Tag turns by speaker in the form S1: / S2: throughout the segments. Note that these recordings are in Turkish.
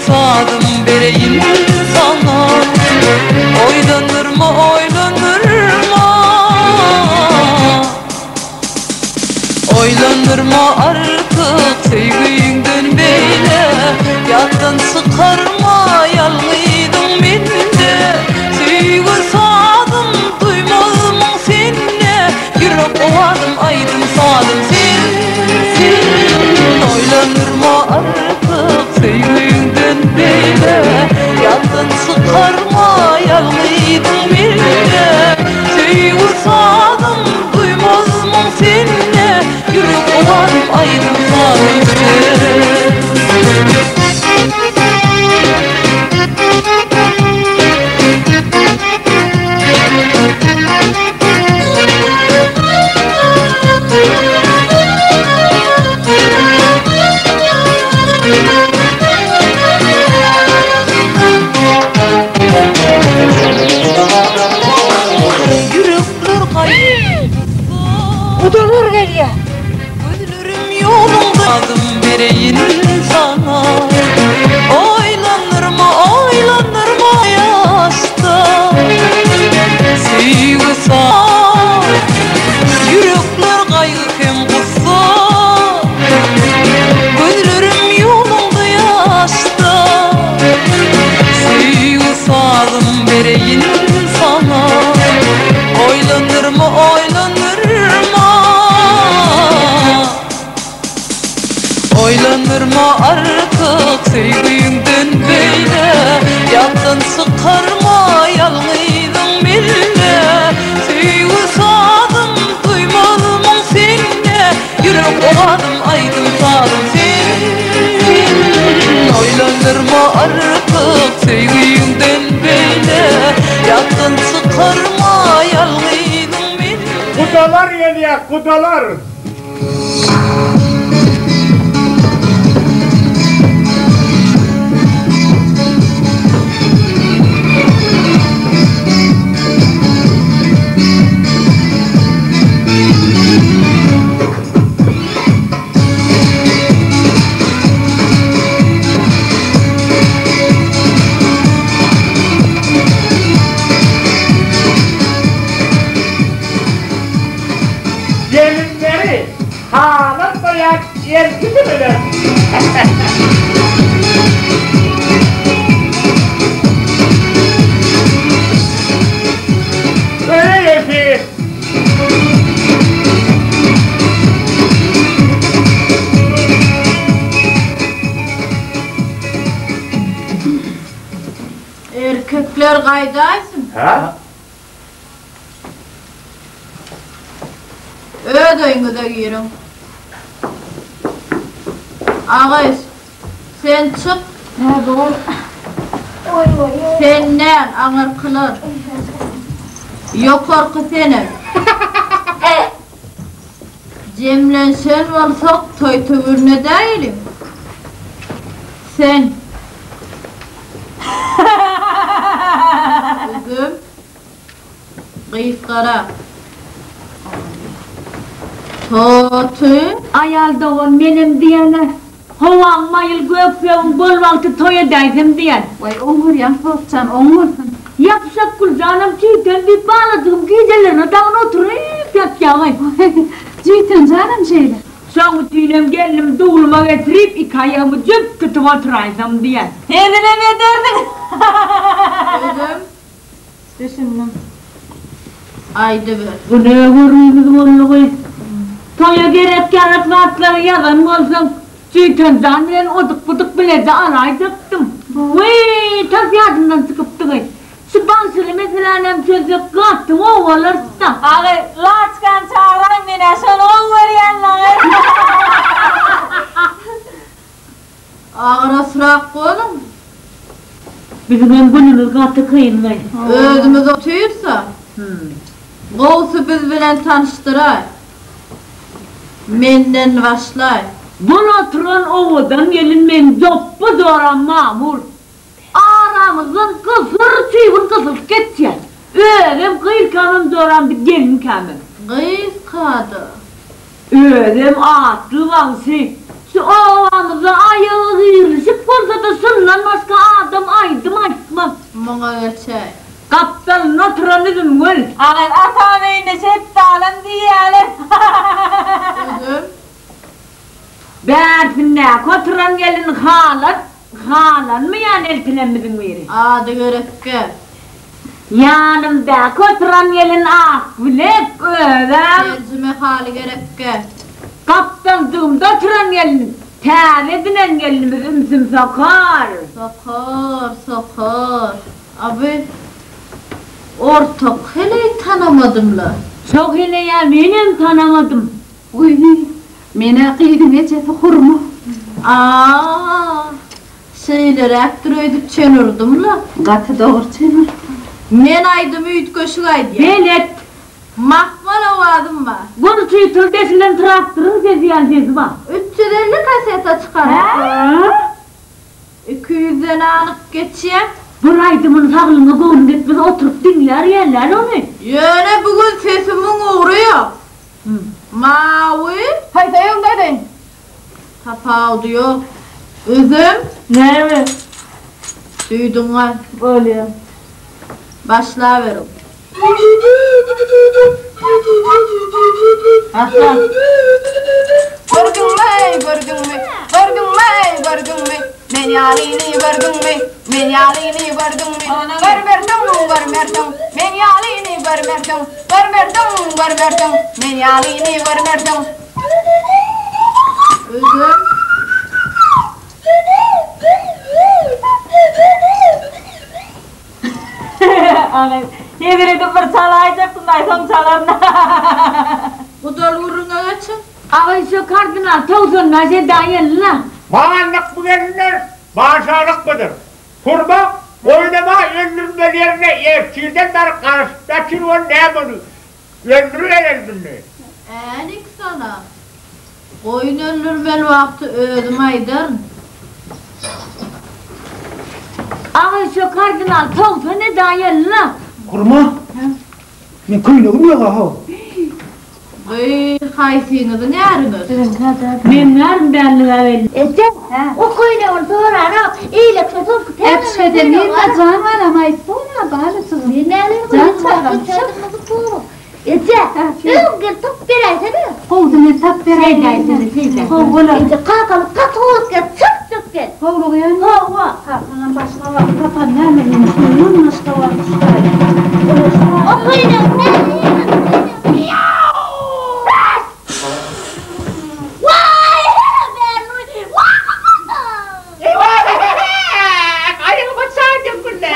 S1: sadım vereyim sana. Oylanırma oylanırma, oylanırma artık sevgiyinden beyle. Yattan sıkarma yalgıydın mende. Sevgi sadım duymazım seninle. Yürek ovadım aydın sadım sen. Oylanırma artık sevgiyinden beyle. Yattan sıkarma yalgıydın mende. Sevgi sadım duymazım seninle. Yürek ovadım aydın sadım sen.
S2: Udanır geliyor.
S1: Gözlerim yolunda adım vereyim sana. Oylanırma oylanırma yaşta. Sevgi sağ, yürekler kaygı hem kısa. Gözlerim yolunda yaşta. Sevgi sağdım vereyim sana. Oylanırma oylanırma, oylanırma artık sevgiyinden beyle. Yattan sıkarma yalgıydın bile. Sevgi sadım duymadım seninle. Yürek ovadım aydın sadım sen. Oylanırma artık sevgiyinden beyle. Yattan sıkarma yalgıydın bile.
S3: Kudalar geliyor, kudalar. Gelinleri halat dayak yer gidiyorlar. Öyle yapıyor.
S2: Erkekler kaydaysın.
S3: Ha?
S2: Ödeyini de giyirim. Ağays, sen çık.
S4: Ne bu? Oy oy oy.
S2: Senden ağır kılar. Yok korku seni. Cemlen sen olsak toy tövürüne değilim. Sen. Kızım. Kıyıs kara. Totu.
S4: Ayaldığın benim diyene. Hovan mayıl göpyeğin bolvaltı toya daydım diyen.
S2: Vay omur yan fokcan omur.
S4: Yapsak kul canım çiğten bir bağladığım gecelerine dağın oturayım yapacağım.
S2: Cüytün canım şeyle.
S4: Son tüynem geldim doğulma getirip iki ayağımı cüp tutup oturaydım diyen.
S2: Eline mi derdin? Kızım. Düşündüm. Aydı ver.
S4: Bu ne vuruyumuz vallahi. Toya gerek vaatları yalan olsun. Çiğten zanneyen oduk buduk bile de araydıktım. Vıy, tas yardımdan sıkıptı gay. Şu bansılı mesela nem sözü kattım ovalarsa.
S2: Ağay, laçkan çağırayım yine şunu olur yanlar. Ağıra sırak koydum.
S4: Bizim bunun katı kıyın gay.
S2: Özümüz otursa. Kovsu biz bilen tanıştıray. Menden başlay.
S4: Bun oturan ovadan gelin men zoppu doran mamur. Aramızdan kısır çiğvin kısır geçer. Öğrem kıyırkanın doran bir gelin kamil.
S2: Kıyıs kadı.
S4: Öğrem atlı vansi. Şu ovamıza ayağı kıyırışıp olsa da sınlanmaz
S2: Ona geçey.
S4: Kaptanın oturanızın gül.
S1: Ağır ataneyne şeptalan diyelim.
S2: Özüm.
S4: Berfinne oturan gelin halan mı yani eltilemizin biri?
S2: Adı görekke.
S4: Yanımda oturan gelin bilek öğren.
S2: Tercüme hali gerekke.
S4: Kaptan dığımda oturan gelin. Terledinen gelinimiz imsim sokar.
S2: Sokar. Abi. Ortak hele tanımadım la.
S4: Çok hele ya benim tanımadım.
S5: Uy, mene kıydın ece hurma.
S2: Şeyler aktörüydük çenirdim la.
S5: Gatı doğru çenir.
S2: Men aydım üyüt köşügaydı ya.
S4: Belet.
S2: Mahmala vardım var.
S4: Bunu tüytül desilen traktörün sesi yansıyız bak.
S2: 350 kasete çıkardım. 200'den anık geçeyim.
S4: Buraydı bunu sağlığına koyun et biz oturup dinler yerler onu.
S2: Yöne bugün sesimin uğruyor. Mavi.
S5: Haydi yoldaydın.
S2: Kapağı diyor. Üzüm.
S4: Nerede?
S2: Duydun var.
S4: Böyle.
S2: Başlayıverim.
S4: Aslan.
S5: Gördün mü? Men yalini gördün mü? Men yalini gördün mü? Görmerdin. Men yalini görmerdin. Men yalini görmerdin.
S2: Üzüm.
S1: Ne veredim bir çalayacaktım da son çalarına.
S2: Bu dolu vuruna geçin.
S4: Ağay şu kardinal tavzun nase dayanla.
S3: Bağanlık bu gelinler, bağışarlık mıdır? Kurba, oynama öldürmelerine evçilden beri karşıdaki o ne bunu? Öldürüyor öldürmeyi.
S2: Enik sana. Koyun öldürmeli vakti öldüm aydın.
S4: Ağay şu kardinal tavzun ne dayanla.
S6: Kurma. Ne kuyunu umuyor ha.
S2: Bey haysinizi ne arınız?
S4: Memnunum benli evvel.
S7: O koyunu doğrarak iyilik tutup
S5: Etşede ne can var ama ipona bağlısın. Can var.
S7: Ümgün top biraysa
S5: Kovdun tap
S4: Şey
S5: vereyim.
S4: deysiniz.
S7: İnce kalkalıp katılıp gel çık gel.
S5: Kovluğu yani.
S7: Hava.
S5: Kafanın başına bak. Kapan nerede? Kuyunun başına var.
S7: O koyunu ne?
S3: Ayıma saydım bunu.
S7: Ben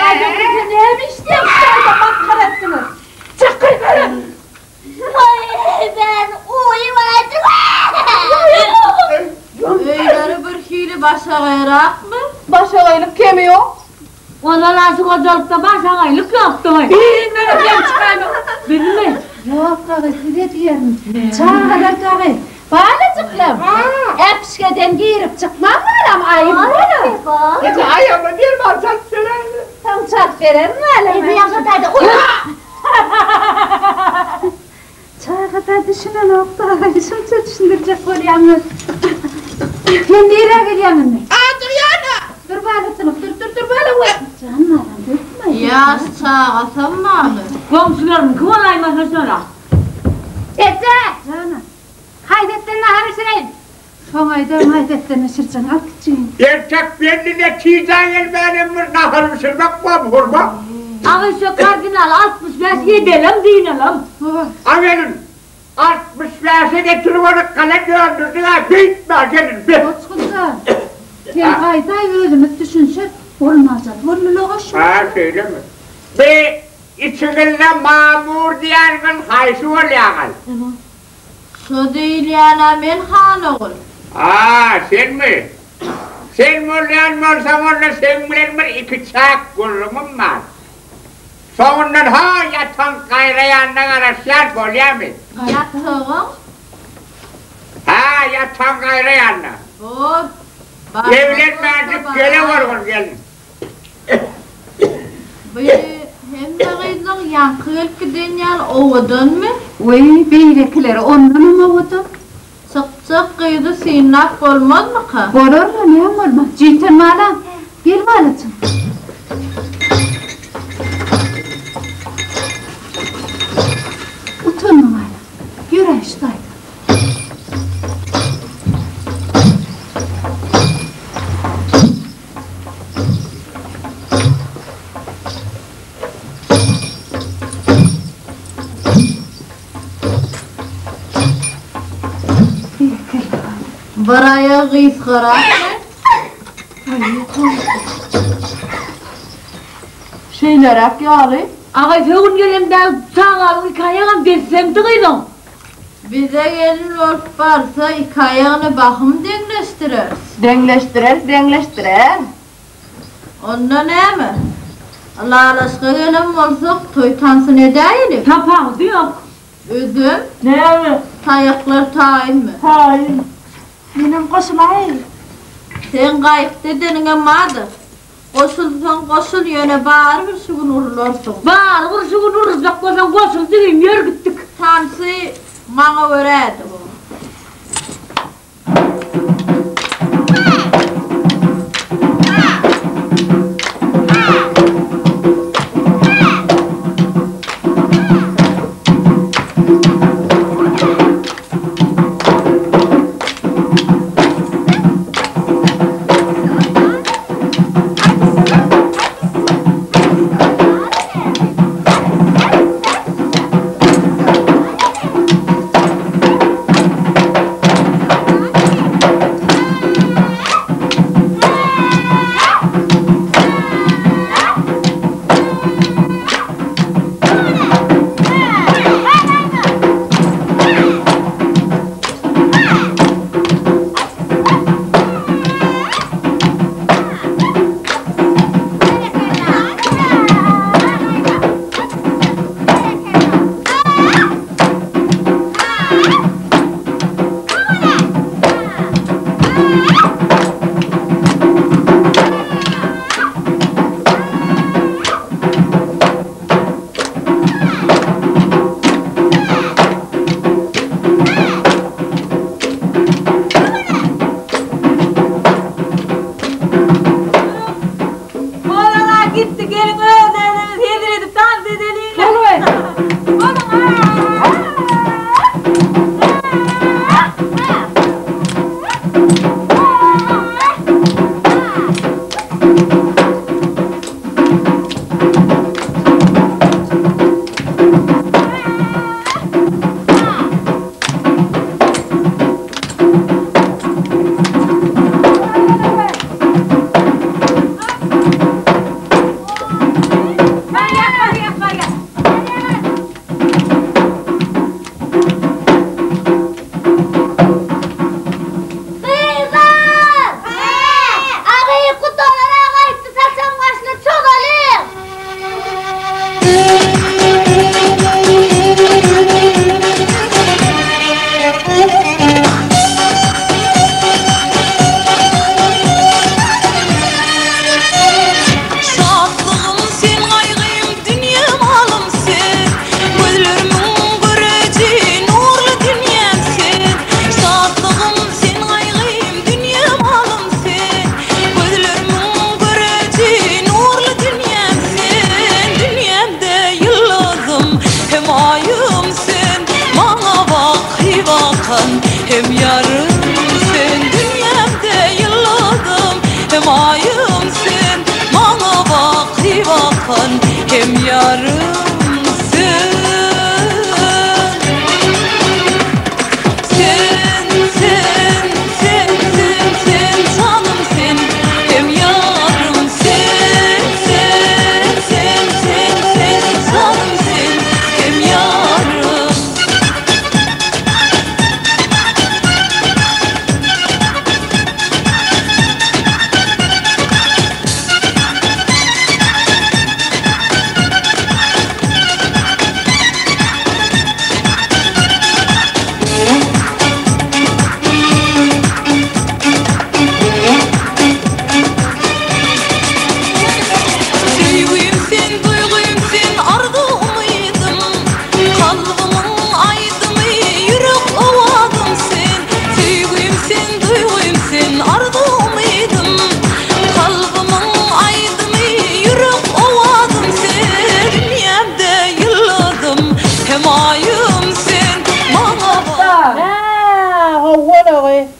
S7: uyumadım.
S2: Öyleri bir hili başa gayrak mı?
S5: Başa ayılıp kemiyor.
S4: Onlar şu kocalıkta baş ağaylık yaptı. Bilmiyorum ben çıkardım. Bilmiyorum.
S5: Yok kağı size diyerim. Çağa kadar kağı. Bağlıcıklar. Epşkeden girip çıkmam var ama ayıp var.
S3: Gece ayağıma bir varsan söyle.
S5: Tam çat verir mi
S7: Bir
S5: aleme?
S7: yakındaydı. Uyu.
S5: Çağa kadar düşünen oldu. Şimdi düşündürecek ol yalnız. Ben nereye gidiyorum?
S3: Dur yana.
S5: Dur bağlısınım. Dur böyle. Canım dökme.
S2: Yaz çağa sanmalı.
S4: Komşularım kıvalaymasın sonra.
S5: Canım. Haydettin hemşireyin. Son ayda haydettin ışırcan. Al küçüğün.
S3: Erkek kendine çiğden benim bir nahır ısırmak var kurba.
S4: Ağay şu kardinal 65 yedelim dinelim.
S3: Amelin 65'e getirip onu kale döndürdün ha. Bitme gelin bir.
S5: Koçkunca. Sen hayday özümüz düşünsek olmaz. Vurluluğu hoş.
S3: Ha söyle mi? Bir içinde mamur diyen gün hayşı ol yağal.
S2: Şu değil yani men han oğul.
S3: Sen mi? Sen mi olsan onunla sen bilen bir iki çak gurrumum var. Sonundan ha yatan kayrayandan araşlar bolya mı?
S2: Yatığın.
S3: Ha yatan kayrayandan.
S2: Dur.
S3: Evlenmezdik gele var gelin.
S2: Hem de kıydın yankı ilki dünyal ovudun mu?
S5: Vay beyrekileri ondan mı oldu?
S2: Çık kıydı sinnak olmaz mı ka?
S5: Boror mu ne olmaz? Cihten malam. Gel malacım.
S2: Baraya kıyıskara. Şeyler hep yağlı.
S4: Ağay söğün gelin de sağa hikayem desem tıkıydım.
S2: Bize gelin olup varsa hikayeni bakım dengleştirir.
S5: Dengleştirer.
S2: Onda ne mi? Allah aşkına gelin olsak toy tansın edeyilik.
S4: Tapağız yok.
S2: Üzüm,
S1: Ne mi?
S2: tayaklar tayin mi?
S1: Hayır.
S5: Benim koşmayı.
S2: Sen kayıp dedenine madı. Koşulsan koşul yöne bağır bir şugun urulursun.
S4: Var vuruşuğun vuruşacak koşan koşul diyeyim yer gittik.
S2: Tansı bana öğretti bu.
S8: Hem yarımsın dünyamda yılladım, hem ayımsın bana bakı bakan, hem yarımsın. Sen canımsın, hem yarımsın. Sen canımsın, hem yarım.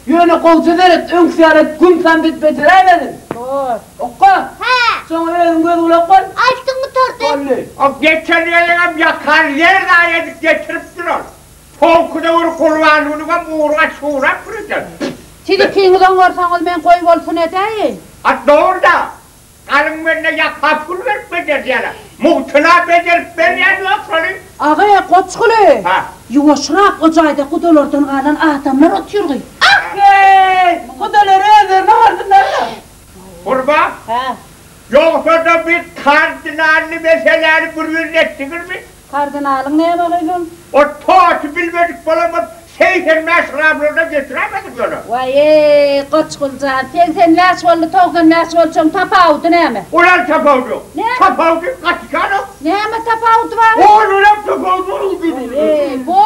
S6: Yöne kol çözerek, ön siyaret, gün sandık beceremedim. Okka. Sonra verin göz ulak var.
S7: Açtın mı tortu?
S6: Olli.
S3: O geçenlerim yakar yer daha yedik getirip durur. Polkuda vur kulağını unuğa muğruğa şuğra kıracak.
S5: Tilkiňizden gorsaňyz men koý bolsun edeýin.
S3: Doğru da. Kalın benimle ya kapul verip yani. Muhtına becerip berýän yok şonu.
S5: Ağa Qoçguly.
S3: Ha.
S5: Yuwaşrak o jaýda kudalardan galan adamlar otyrgy.
S6: Hey! Kudalar özlerine vardınlar.
S3: Kurba.
S5: Ha.
S3: Yoksa da bir kardinalli meseleleri bürgün ettiniz mi?
S5: Kardinalyň näme bolýan?
S3: O toğatı bilmedik bolamaz. Seysen meşrablarına getiremedik onu.
S5: Vay Qoçguljan, sen näç boldy, 90 näç bolsaň tapawdy näme?
S3: Ulan tapavdu.
S5: Ne?
S3: Tapavdu kaç kanı?
S5: Näme tapawdy bar?
S3: Ulan tapavdu.
S5: Bu.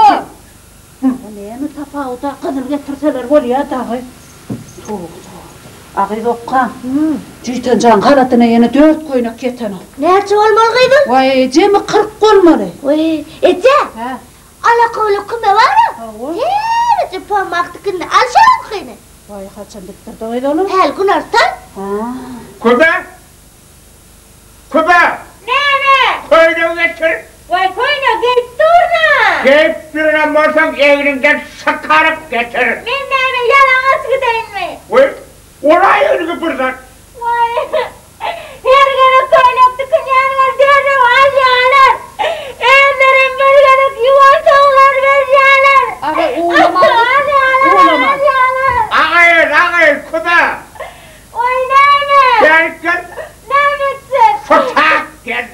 S5: Näme tapawdy? Gyzyl getirseler bolýar dagy. Agy dokka. Jytan jan garatyna ýene 4 koýnak geten.
S7: Nerçe olmalydy?
S5: Vay, jemi 40 bolmaly.
S7: Oy, ete.
S5: Ha.
S7: Ala koylu küme var mı? He, cepa maktıkını alşalım kıyını.
S5: Vay, kaçan bitirdi oydu oğlum.
S7: Hel gün artan.
S3: Kübe. Kübe.
S1: Ne?
S3: Koyunu getir.
S1: Vay koyna git durna.
S3: Gelip duruna varsan evrinden sakarıp getir.
S1: Minne yalan gideyim mi?
S3: Vay. Orayı ırgı buradan.
S1: Vay. Her gene koynaktık yanlar diyorum alyalar. Evlerin gölgelik yuvan tavlar veryalar.
S5: Abi uğlamadı.
S1: Alyalar.
S3: Ağayır kübe.
S1: Oy neyme?
S3: Gel gel.
S1: Neymesin?
S3: Fıtak gel.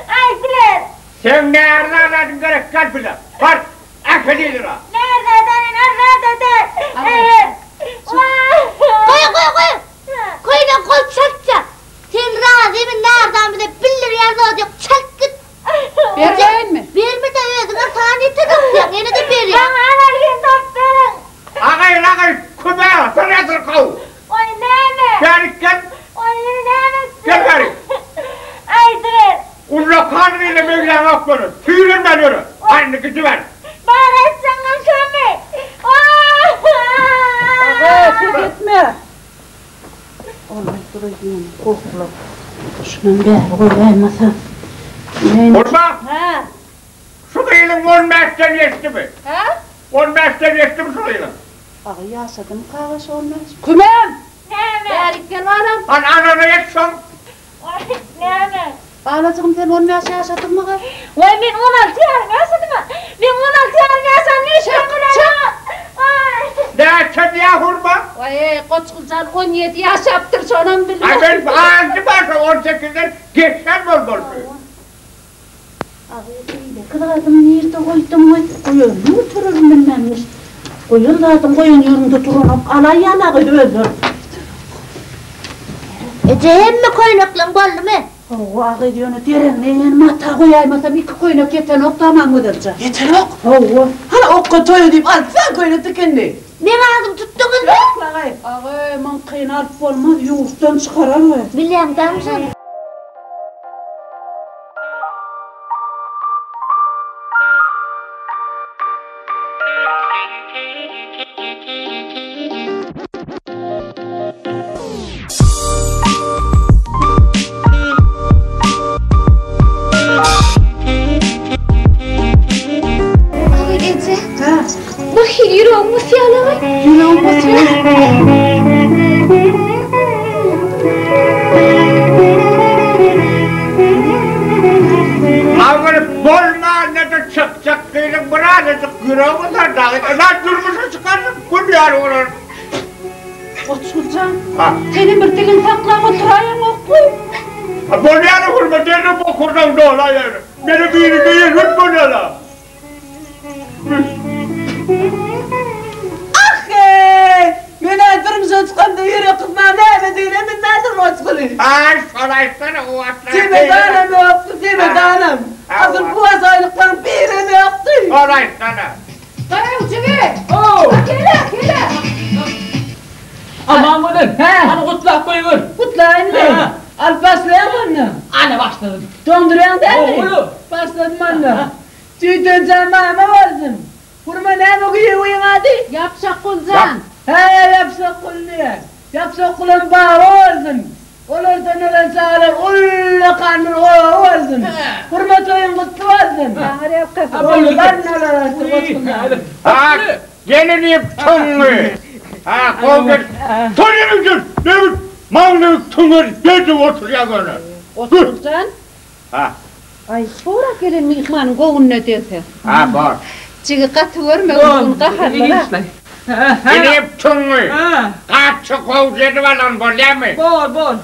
S1: Aysiler.
S3: Sen nerede aradın gerek kalbine? Var. Akıdıydır o.
S1: Nerede? Evet.
S7: Koy. Koyuna koy çatça. Sen razı mı nereden bile bildir yazı yok. Çat git.
S5: Vermeyin mi?
S7: Verme de ödüne saniye tıkıp yine de ver ya.
S1: Bana alergin doktorun.
S3: Ağayır kübe. Sen nedir kav?
S1: Oy neyme?
S3: Gel.
S1: Oy neymesin?
S3: Gel bari.
S1: Aysiler.
S3: Ulla kanıyla mevlen akbanı. Tüyürün ben yürü. Aynı gücü ver.
S1: Bana etsen kömür.
S5: Abi siz gitme. Olmaz durayım. Korkula. Şunun bir koyaymasın.
S3: Kurba.
S1: Ha.
S3: Şu kıyılın 15'ten geçti mi?
S1: Ha?
S3: 15'ten geçti mi şu kıyılın?
S5: Ağı yasadım kahvesi olmaz. Kümem!
S1: Neyme?
S5: Berik gel varam.
S3: Anana yetsin.
S1: Oy neyme?
S5: Ağlatığım sen olmaz yasadım mı?
S1: Oy ben 16 yarım yasadım ha. Ben 16 yarım yasam ne işim kulağına?
S3: Ne çöp ya kurba?
S5: Vay Qoçguljan 17 yaş yaptır sonun bilir.
S3: Ay ben ağzı varsa 18'den geçsem olmaz.
S5: Ağı değil. Kıladım nerede koydum oy. Koyun mu dururum bilmemmiş. Koyun zaten koyun yanında dururum. Alay yanağı özür.
S7: Ece hem mi koynaklan gollu mu?
S5: O ağı diyorunu derenleyen mata koyaymasam 2 koynak yeter ok tamam mıdırca?
S6: Yeter ok.
S5: Oo.
S6: Hala okka toyu deyip al sen koyunu tıkındı.
S7: Ne ağzım tuttunuz mu?
S5: Ağı man kıynalıp olmaz yoğurttan çıkarar mı?
S7: Bileyim damsın. Ece. Bak yüreğim nasıl yanıyor?
S5: Yüreğim batıyor.
S3: Ağırıp bolma ne de çık kıyılın bıra ne de yüreğimi de dağıt. Lan durmuşu çıkardım. Kun yar olur.
S5: Qoçguljan.
S3: Ha.
S5: Senin bir dilin saklama oturayım okku.
S3: Bol yarı kurma. Dene bu kurdan doğla yarı. Beni biri değil hüt bol yarı.
S6: Hey! Beni durmuşa çıkandı yürü kızma ne edeyim emin nedir Qoçguli?
S3: Ay solaysana o atlar.
S6: Simedanım yoktu simedanım. Asıl bu azaylıktan birini yaptı.
S3: Solaysana.
S5: Dayan çivi.
S6: Oo!
S5: Gele.
S4: Aman bunun.
S6: He.
S4: Hani kutlak koyuyor.
S6: Kutlayın de.
S4: Ha.
S6: Al başlayalım anne.
S4: Anne başladım.
S6: Donduruyan değil mi?
S4: Oğlum.
S6: Başladım anne. Tüyden canmağıma varsın. Kurma ne bakıyor uyum hadi.
S5: Yapsak Guljan.
S6: He yapsak kulluya. Yapsak kulun bağı varsın. Olurdan olan sağlar ulla kanır o varsın. Kurma toyun kutlu varsın.
S5: Ağır yap kafası.
S6: Oğlum ben neler artık olsun.
S3: Ha Gelin tungu. Ha, kovget. Tanıyın ne bu? Mağlık tungu gece oturuyor böyle.
S5: Oturcan.
S3: Ha,
S5: Ay sonra gelin mihmanın kovun ne derse.
S3: ha bak.
S5: Çiğ katı verme kovun kaharlara.
S3: Gelin tungu. Kaçı kovgeti var lan böyle mi?
S6: Bor.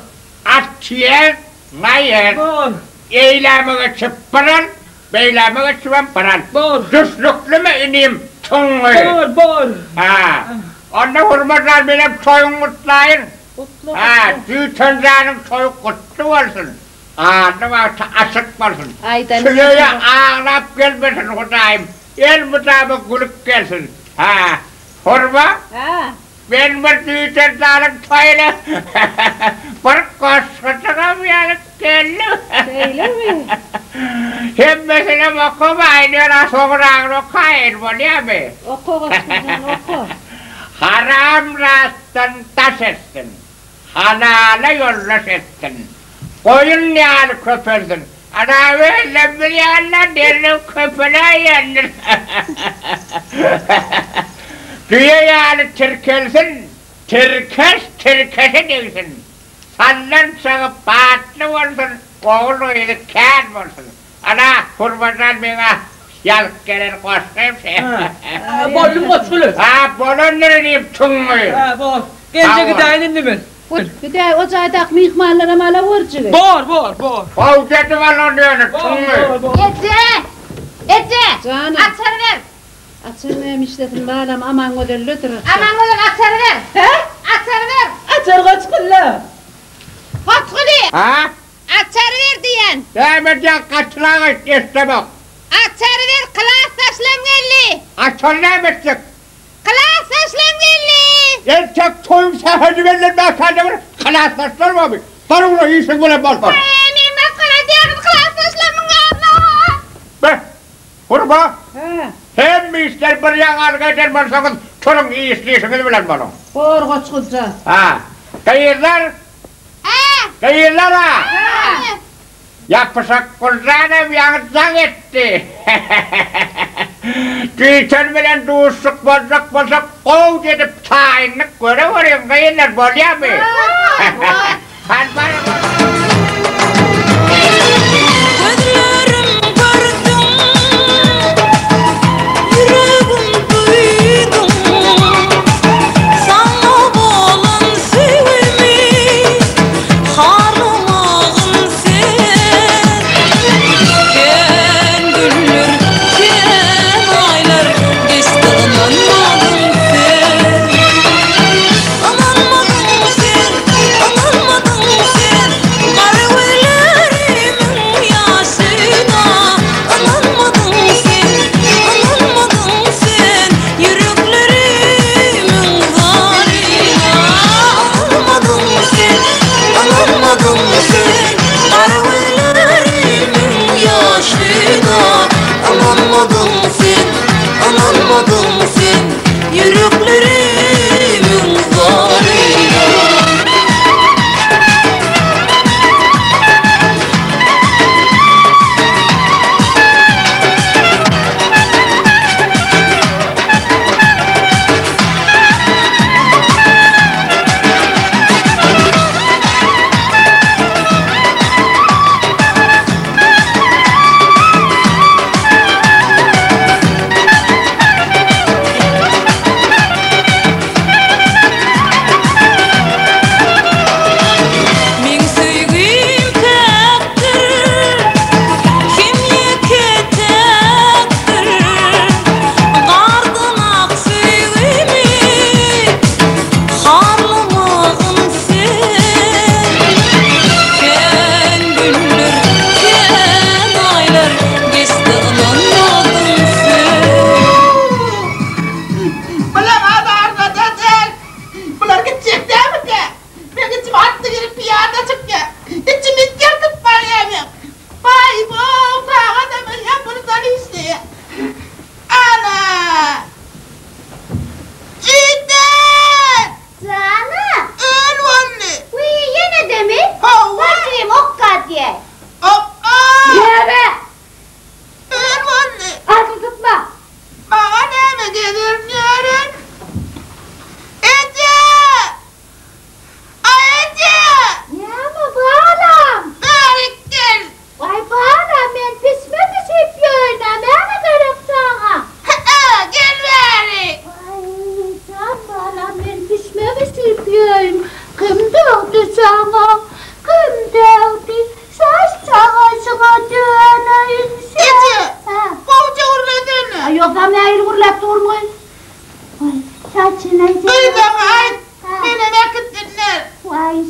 S3: Atçıya, mayır.
S6: Bor.
S3: Eyleme çıpıran, beyleme çıpıran.
S6: Bor.
S3: Düslüklü mü ineyim tungu?
S6: Bor.
S3: Ha. Onda hurmatlar benim soyun mutlayın. Ha, düğün canım soyu kutlu olsun. Ağzıma asık olsun.
S5: Aydan.
S3: Şuraya ağlap gelmesin hudayım. El mutabık gülüp gelsin. Ha, hurma,
S5: Ha.
S3: ben bir düğün canım soyunu. Bir koşkutuna bir yanıp geldim.
S5: Öyle mi?
S3: Hem mesela okuma aynı sonra okuyun biliyor musun?
S5: Oku Osmancan oku.
S3: Haram rastın taş etsin. Halala yollaş etsin. Koyun yağlı köpürdün. Ana böyle bir yerler derin köpüne yenir. Dünya yağlı türkelsin. Türkeşe değilsin. Senden sana patlı olsun. Oğlu yedi kâr olsun. Ana kurbanlar bana yalık gelir koşayım şey.
S6: Bollum koçulu.
S3: Ha, bolon nereyim tunmuyu?
S6: Bor. Gence gidayın mi?
S5: Bir de ocağıdak mihmanlara mala vurcu.
S6: Bor.
S3: Kovgeti var lan diyorsun tunmuyu.
S7: Ece!
S5: Canım.
S7: Atar ver!
S5: Açılmayayım işletin bağlam aman o derlötür.
S7: Aman oğlum atar ver!
S6: He?
S7: Atar ver!
S6: Açar koçulu.
S7: Hotkuli!
S3: Ha?
S7: Atar ver diyen!
S3: Demeden kaçılan istemem.
S7: Atar ver! Klas taşlam gelli!
S3: Açılan ettik.
S7: Klas taşlam gelli!
S3: Gerçek toyum sahacı verilen ben kendimi kalaslaştır mı abi? Bana bunu iyisin böyle bol bol.
S7: Benim makara diyorum klas taşlamın ağzına!
S3: Be, kurba.
S5: Ha.
S3: Hem mi ister bir yan arkadaşlar varsanız çorun iyisiniz bilen bana.
S5: Bor koçkulca.
S3: Ha, kayırlar, kayırlar ha. Yapışak kullanım yansın etti. Tüyten bilen duşluk bozuk kov gidip tayinlik göre varayım kayırlar bolya mı? Hadi bana.
S8: Gözlerim gördüm, yüreğim duydum. Sana bolan sevimi, harlamağın sen. Gen günler, gen aylar, geçti ananmadın sen. Ananmadın sen,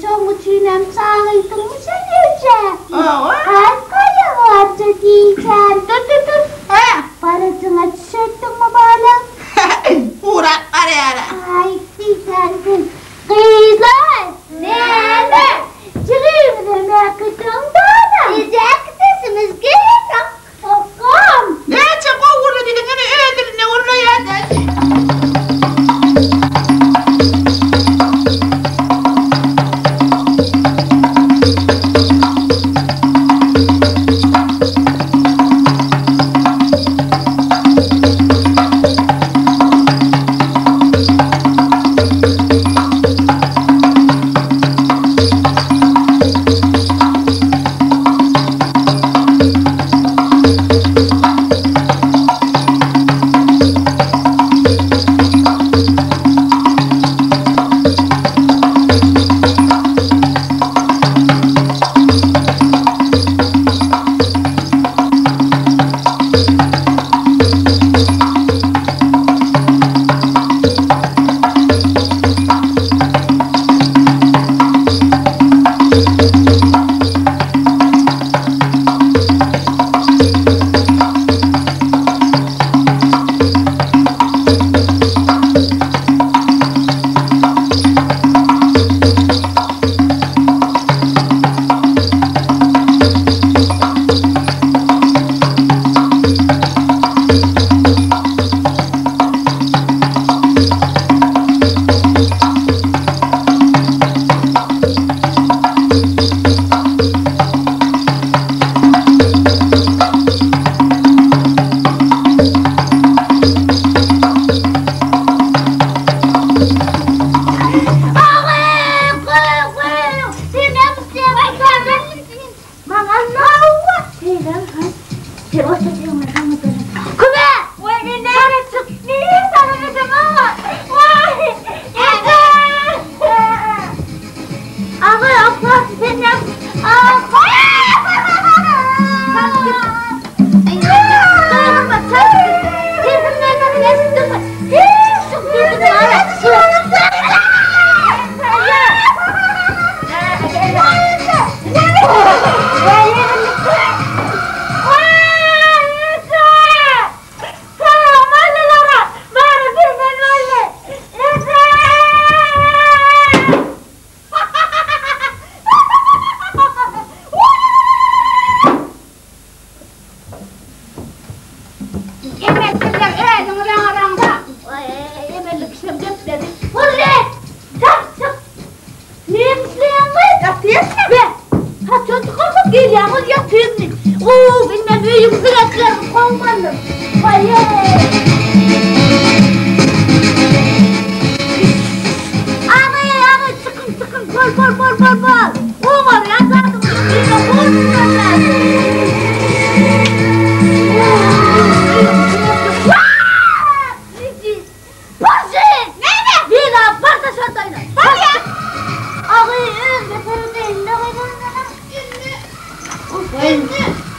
S7: Soğuk çiğnem sağlıydın mı sen önce?
S2: Aa.
S7: Arkaya vardı diyeceğim. Dur. Parasına düşürdün mü bana?
S2: Uğrak arayana.
S7: Ay diyeceğim. Kızlar. Ne? Çıkıyor merak ediyorum bana. Güzel kızısınız gelin. Okum.
S2: Ne çok uğurlu dedin hani öldürün ne uğurlu yerden.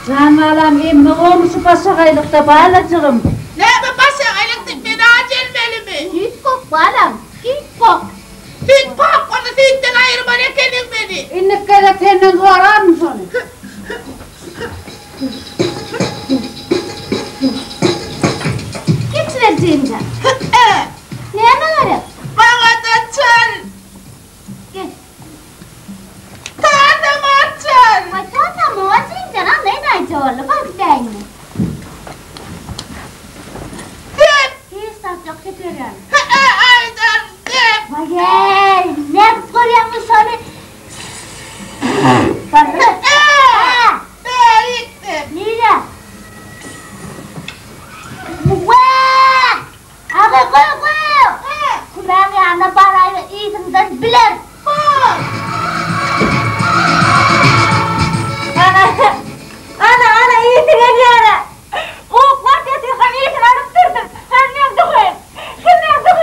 S5: Canlarım emmi olmuşu başakaylıkta bağlacığım.
S2: Ne be başa aylıktık beni acelmeli mi?
S7: Hiç kok bana. Hiç kok.
S2: Süt kok onu sütten ayırma ne kendin beni.
S5: İnlik kere senin doğrar mı onu?
S7: Git vereceğim ben. Ne yaparım?
S2: Bana da çal.
S7: Gel.
S2: Tanrım açal.
S7: Ay tamam o açayım canım. Ne acıorlu bak değil mi?
S2: Süt.
S7: Hiç tatlı getiriyorum.
S2: Aydan süt.
S7: Vay ne koruyormuş onu? Bana.
S2: Beriktim.
S7: Nire? Vay! Abi koy. Kulağın yanına parayla iyisinden bilir.
S1: Ana iyisine diyene. O kvarteti kan iyisine alıp durdun. Sen ne yaptın? Sen ne yaptın?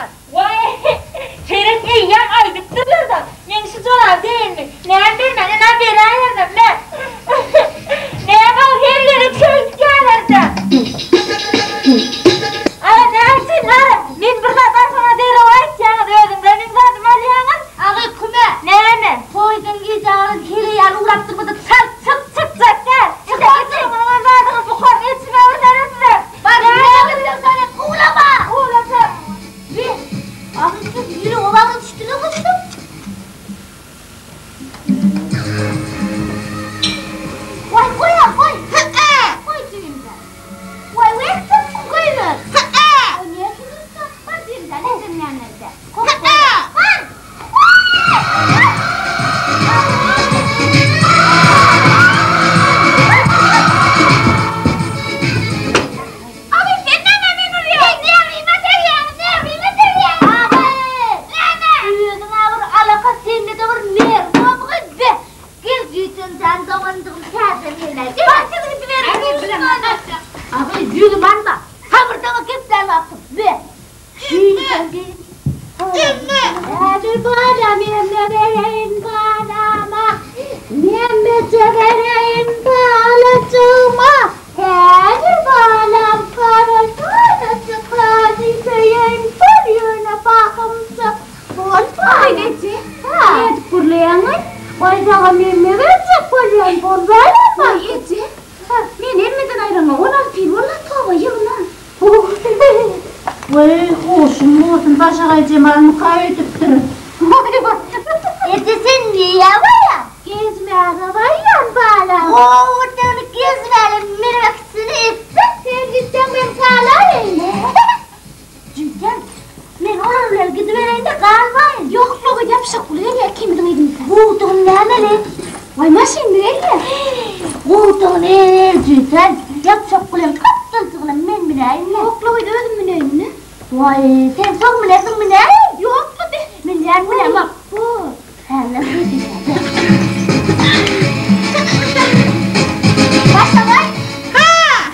S7: yalan.
S1: Vay, senin iyiyen aydık duruyordu. Yenisi sorar değil mi? Neden bilmem, neden bir ayırdım ne? Neden o her yeri çöldü gelirdi? Ara neresin ara? Ben burada ben sana deri var içeceğim diyordum. Benim zaten alıyorsun.
S7: Ağay kume.
S1: Ne?
S7: Koydun yiyeceğin hile yan uğrattırmadı. Çık çık çık çık gel.
S1: Çıkartırım onu ben zaten bu kornu içime öderim size.
S7: Bak ne yapacağım sana kuğulama.
S1: Uğraşım.
S7: Bir. Ağay siz yürü olanın üstüne koştum. Vay koy ya koy. Koy düğünde. Vay ver tutsun koyulur. O niye kızırsın? Var düğünde ne dinleyenlerde. Koy koy. Var. Abi sen ne oluyor? Ne yapayım material? Ne yapayım material? Abi. Büyüdün ağır alaka seninle de var ne? Ne yapayım be? Gel büyüdün sen zamanındığım kârden yerler. Bak seni bir verin. Abi bilemem. Abi büyüdüm ben de. Hamurda vakit sen baktım. Be. Şimdi. Hadi bana memme vereyim kanama. Memme vereyim balacığıma. Hadi bana parasını sıkıntı köyün sarıyına bakımsa. Ay geçi. Evet fırlayanın. Bayrağı memme verecek fırlayan fırlayan mı? Geçi. Men emmeden ayrılma. Onlar pil onlar tava yığılan.
S5: Vay hoşum olsun başa Cemal'ını kaydedip durun.
S7: Sen niye var?
S5: Gezme arabayla bağla.
S7: Oradan gezmeyelim meraksını etsin.
S5: Sen gitsen ben sağlarım.
S7: Cüden, ben oralara gidivereyim de kar var.
S5: Yok yok yapışık oluyor ya kim bilir neydim sen.
S7: Buğduğun ne ameli?
S5: Vay maşin nereye?
S7: Buğduğun ne cüden? Yapacak kulem kaptılsın ben bileyim ne?
S5: Yok yok öldüm mü neyim ne?
S7: Vay sen çok mu nesin mi ne?
S5: Yok mu be?
S7: Ben yer mi ne?
S5: Bak bu.
S7: Hele bu Başla vay.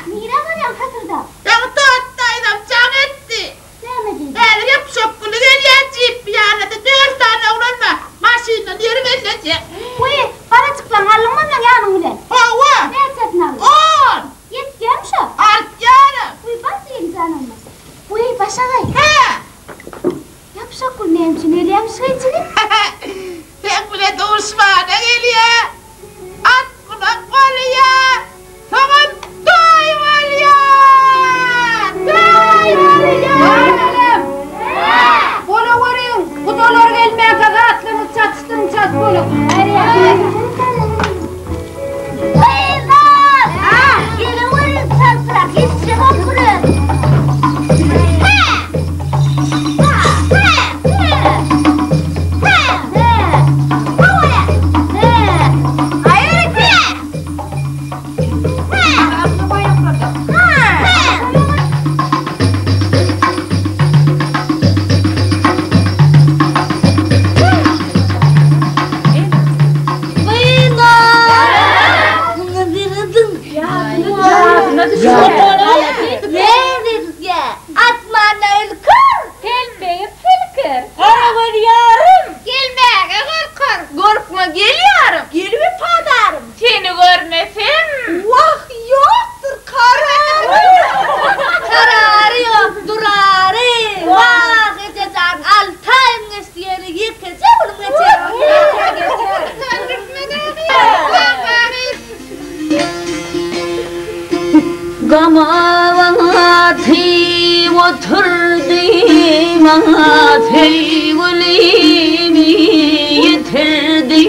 S5: Mira var ya katırda.
S2: Ben tuttaydım can etti.
S5: Sevmedin.
S2: Ben yapacak bunu geleceğim bir yana da 4 tane uğranma. Maşinle yürü verecek.
S5: Uy bana çıklan alın mı yanım ulan?
S2: Hava.
S5: Ne yapacaksın alın?
S2: 10.
S5: Yeteceğim şu.
S2: Alt yarım.
S5: Uy basayım canım. Uy başa vay.
S2: He.
S5: Yapışık bu neyim için öyle yapışık içini?
S2: Sen bile doğuşmana geliyor. At buna kolye. Tamam doy valya. Doy valya.
S5: Bunu vurun. Bu dolar gelmeye kadar atlımız çatıştırın çat bunu.
S7: Uygar! Yine vurun çaldırak, hiç şey okurun. Nedir ya? Atmanla ülkür.
S1: Gelmeyi filkir.
S7: Arabar yarım.
S1: Gelmeye korkar.
S7: Korkma geliyorum. Gelme padarım.
S1: Seni görmesin.
S7: Vah yoktur kararı. Kararı yok durarı. Vah geçeceksin 6 ayın geçti yeri yıkacak bunu geçer.
S4: Gamavati oturdi mati gulimi yitirdi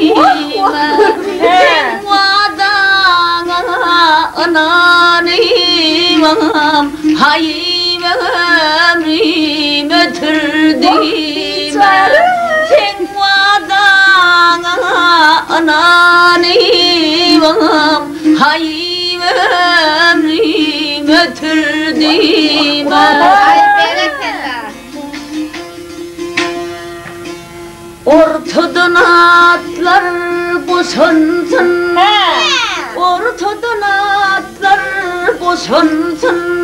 S4: vadana anani mam hayim ömrim ötürdü sen vadana anani mam hayim ömrim ötürdü ortadan atlar boşansın ortadan atlar boşansın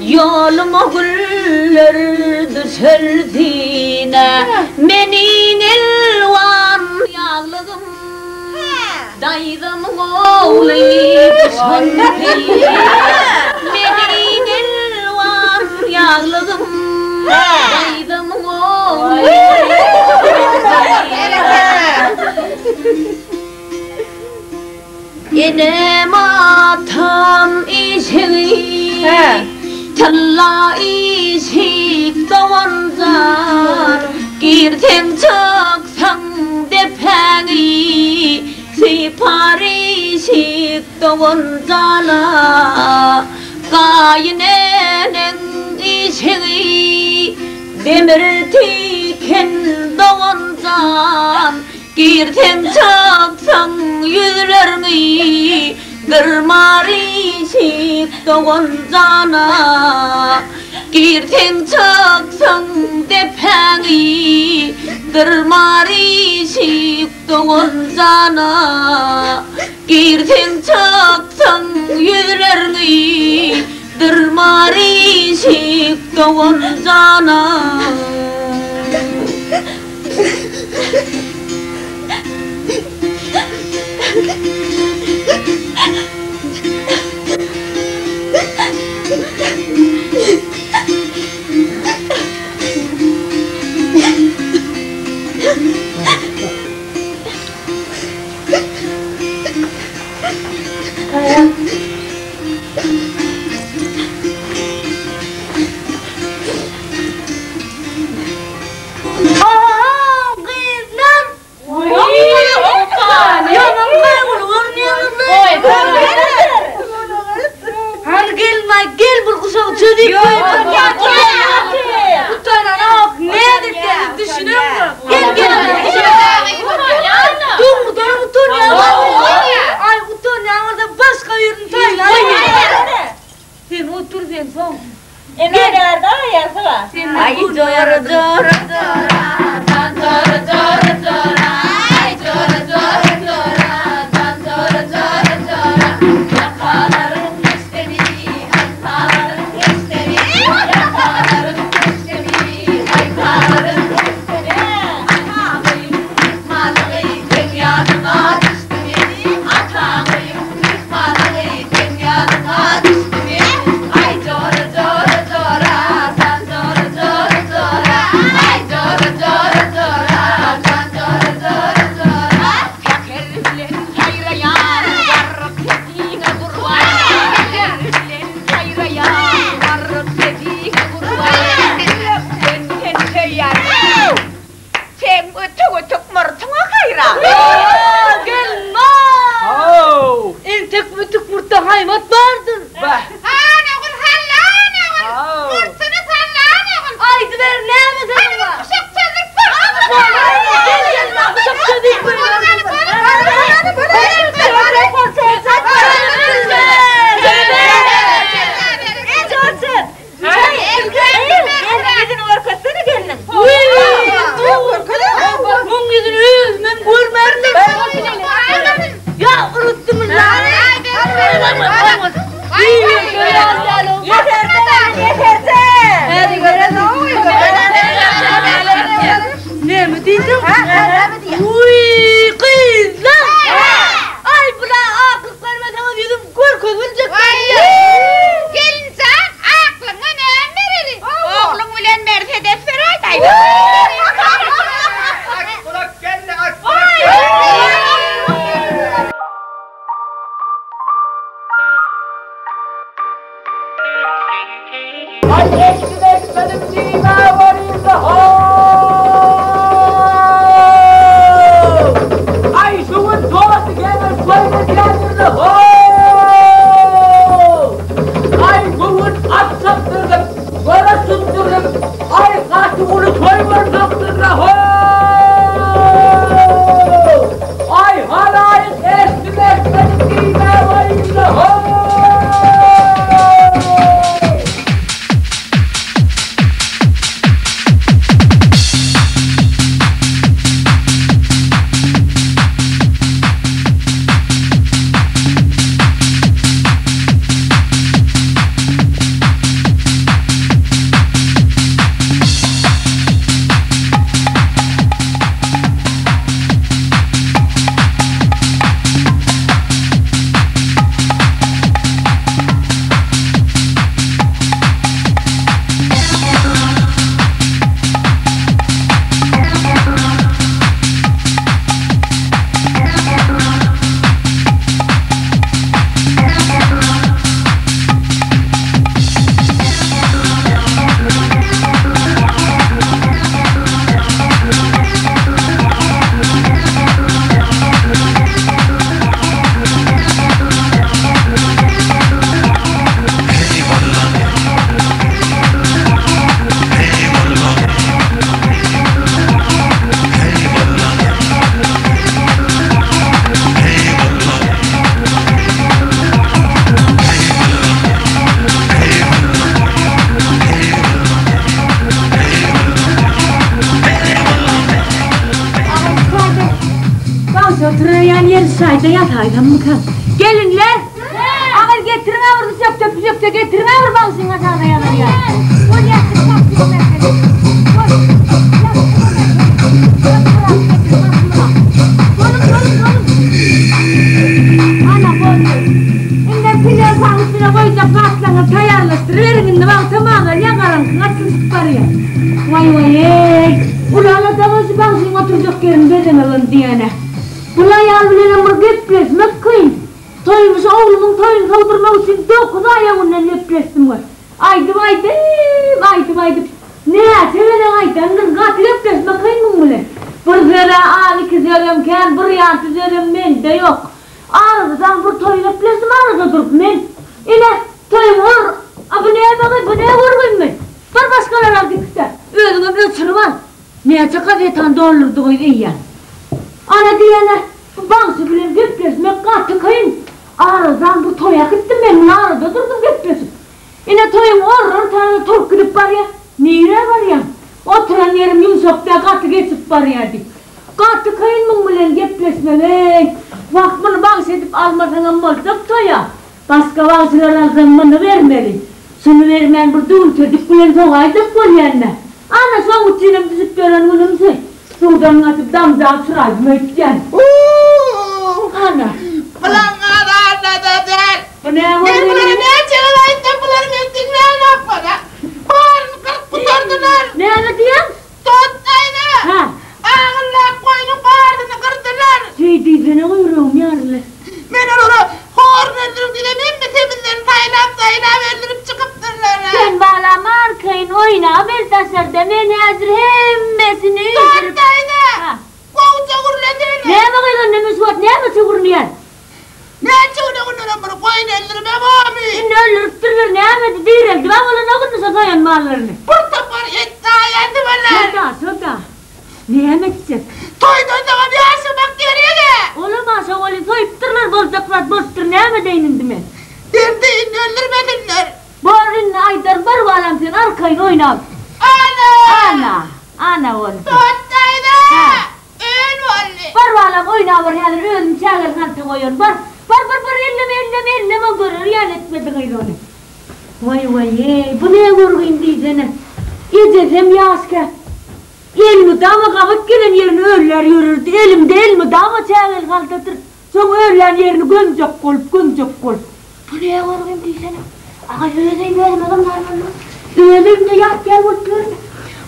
S4: yoluma güller düşersine menin elvan yağlığım daydım oğlu boşansın menin elvan yağlığım daydım oğlu Enem atam işi Talla işik doğanzar Girten çıksan depeni Sipar işik doğanzana Kaynenin işi Demir tiken doğanzan Girten çıksan yüzlerini Kırmar işik doğanzana Girten çıksan depeni Kırmar işik doğanzana Girten çıksan yüzlerini Kırmar işik doğanzana
S6: Ay, kaçı ulu toy
S4: oturuyan yer sayda yataydan mı kan? Gelinler! Ağır getirin avurdu söpte getirin avur bağısın atağına yanar ya. Ana koydu. İnden pilav sağısına koyacak patlanıp tayarlaştırır. İnden bağıtamağlar yakaran atılışıp var ya. Vay. Ulağla davası bağısın oturacak yerin beden alın diyene. Bula yavrularına mır gepleşmek kıyın. Toyumuş oğlumun toyunu kaldırmak için 9 ayağımdan lepleştim var. Aydım. Ne ya sevelen aydan kız katı lepleşmek kıyın mı bile? Bir zere ağlı kızıyorum bir yantı zerem men de yok. Ağrıdan bir toy lepleştim ağrıda durup men. İne toyum vur. Bu neye bakayım bu neye vurmayayım ben? Bir başkalar aldı kısa. Ödünüm öçürmez. Neye çakaz etan doğrulurdu koyun iyi yani. Ana diyene bağısı bilen gepleşmek katı kıyın. Ağrıdan bu toya gittim ben ağrıda durdum gepleşim. Yine toyum orur tane turk gidip var ya. Nire var ya. Oturan yerim yumuşakta katı geçip var ya di. Katı kıyın mı bilen gepleşmek. Vakmını bağış edip almadan olacak toya. Başka bağışlara zamanı vermeli. Şunu vermeyen bir düğün çocuk bilen soğaydık var yerine. Ana son uçuyla düzüp gören gülümsü. Sudan atıp damcağım sıraydım ötken. Ana.
S6: Ulan ana deder.
S4: Bu ne var?
S6: Ben bunları ne açıyorlar? Bunları öldükler ne yapmalar? Bağırını kırıp tutardılar.
S4: Ne anlatıyorsun?
S6: Tuttaydı.
S4: Ha.
S6: Ağırlar koyunu bağırdığını kırdılar.
S4: Şey diyeceğine uyurum yarlı.
S6: Ben onu horun öldürüp dilemeyeyim mi? Teminlerini taylam öldürüp çıkıptırlar.
S1: Sen bağlama arkayın oyna bir taşar demeni hazır hemmesini öldürüp.
S6: Tuttaydı.
S1: Ha.
S6: Kovuca vuruladılar.
S1: Neye bakıyorsun ne müsvat neye mi çukurluyor?
S6: Ne çıkıyor onlara bunu koyun öldürüp abi.
S1: Şimdi öldürüp durur neye mi değildi ben ona ne kadar satayan mallarını.
S6: Burada var etti ayandı bana.
S4: Soda. Neye mi gidecek?
S6: Toyduğun zaman bir aşamak geriye de.
S4: Olamaz oğlum soyup dururlar bozdaklar neye mi değinindi mi?
S6: Derdiğini öldürmediler.
S4: Bu arın aydar var bağlam sen arkayın oyna. Ana oğlum.
S6: Tuttaydı.
S4: Ha.
S6: Öl valli.
S4: Var bağlam oyna var yani ölüm çağır kantı koyun var elleme görür yan etmedin öyle onu. Vay bu neye vurguyum diyeceğine. İyicem yaşka. Elimi dama kabıp gelen yerini öller yürürdü. Elimi dama çağır kaldırır. Sonra öllen yerini gömcek kolup. Bu neye vurguyum diyeceğine. Ağa öyleyim adamlar var. Öyleyim de yat gel otur.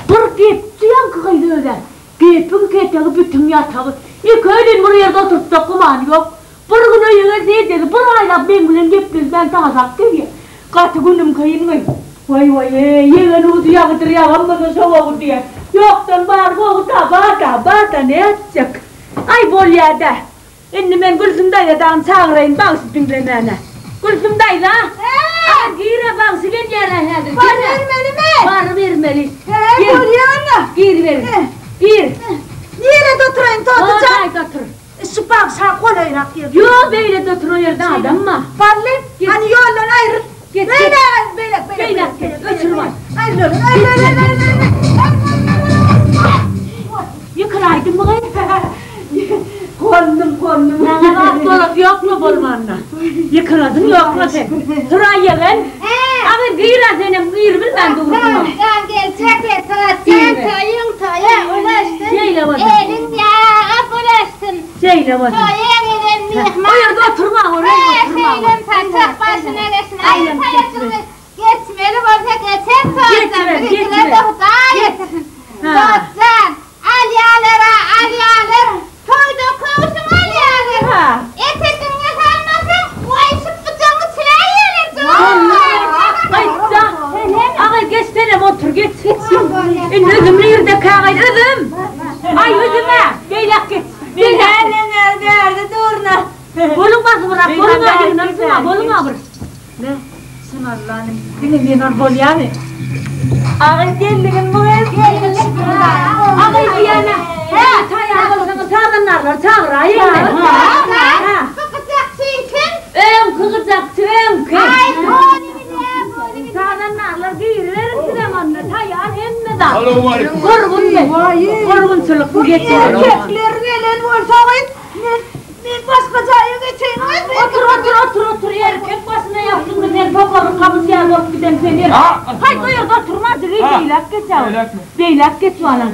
S4: Bir gepti yankı kaydı öyle. Gepin ketağı bütün yatağı. İlk öğlen buraya da oturttu kuman yok. Bir gün öyle dedi. Bir ayda ben bilen geptiz ben tazak dedi. Katı günüm kayınmayı. Vay yeğen uğdu yağıdır yağınmada soğuğu diye. Yoktan bağır boğu bata ne yapacak? Ay bol yerde. Şimdi ben Gülsüm dayıdan çağırayım bağısı dinlemene. Gülsüm dayı ha? Gire bağısı gen yere hadi.
S5: Var vermeli mi?
S4: Var vermeli.
S5: He görüyor musun?
S4: Gir verin. Gir.
S5: Nerede oturayım tutacağım?
S4: Otur otur.
S5: Şu bağışa kolayrak yiyor.
S4: Yo böyle de otur yerde adam mı?
S5: Vallahi hani yoldan ayrı.
S4: Git. Böyle ötür var.
S5: Ayrı.
S4: Yıkıraydın mı?
S5: Kondum.
S4: Dolap yok mu bolmanla? Yıkıradın yok mu sen? Sıraya ben. Ama gıyra senin gıyır bil ben doğrulmam.
S7: Gel çekle sen toya ulaştın.
S4: Şeyle bakın.
S7: Elin yağa bulaştın.
S4: Şeyle bakın.
S7: Toya gelen mihman.
S4: O yerde oturma oraya oturma.
S7: Şeylen taçak başına geçsin.
S4: Aynen, geçme.
S7: Geçmeli olsa geçer tozdan.
S4: Geçme.
S7: Tozdan. Alyalara. Toyda kovuşun alyalara. Etetin yakalmasın. Koyuşup bıçağını silah yerler.
S4: Kayıtta. Ağa geçsene otur geç. Özümlü yerde kağıt özüm. Ay özüme. Beylak geç.
S1: Nerede durna.
S4: Bolun bırak. Bolun bırak.
S1: Ne? Sen Allah'ın dinlemeyen bol yani. Ağa geldiğin bu ev.
S4: Ağa diyene. Çağırınlarlar çağırayım ben.
S7: Sıkacak çünkü.
S4: Kıkıcaksın.
S7: Ay boğulimi
S4: Çağırınlarlar giyirilerim sinemanla. Tayar emmeden.
S3: Alo aleyküm.
S4: Korgun be. Korgun çılık bu geçer.
S5: Erkekler gelen olsa Ben başka caya geçeyim.
S4: Otur erkek başına yaptın da ben bakalım kapısı yazıp giden seni. Hay buyur oturmaz beylak geç al. Beylak geç valla.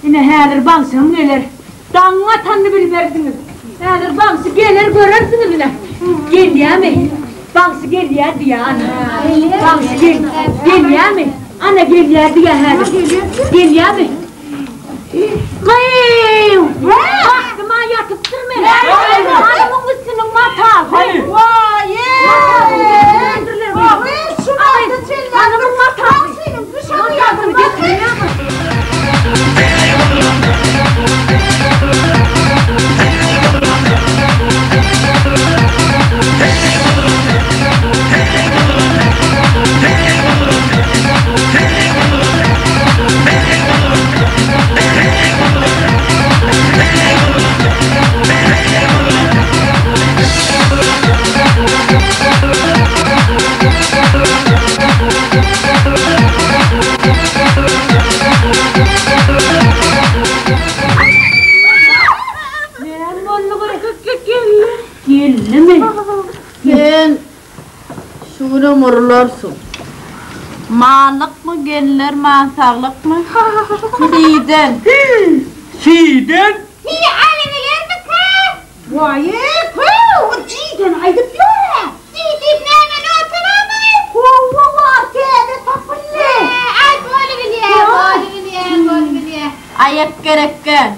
S4: Yine helir bansın neler. Dağına tanrı bilmerdiniz. Helir bansı gelir görürsünüz yine. Gel ya mi? Bansı gel ya diye ana. Bansı gel ya mi? Ana gel ya diye helir. Gel ya mi? Kıyıv! Baktıma yatıp durmayın. Hanımın üstünün mata.
S6: Hayır.
S5: Vay ye!
S4: Hanımın mata.
S5: Dışarı yardım
S4: Geldi mi?
S2: Sen şunu murlarsın. Malık mı gelir, mansaklık mı? Siden.
S6: Siden?
S7: Niye alemi geldi kız?
S5: Vay ye! O cidden aydıp yore!
S7: Didip hemen oturamayız.
S5: Valla teyze tapınne!
S7: Ay golü biliyor.
S2: Ayak gerekken.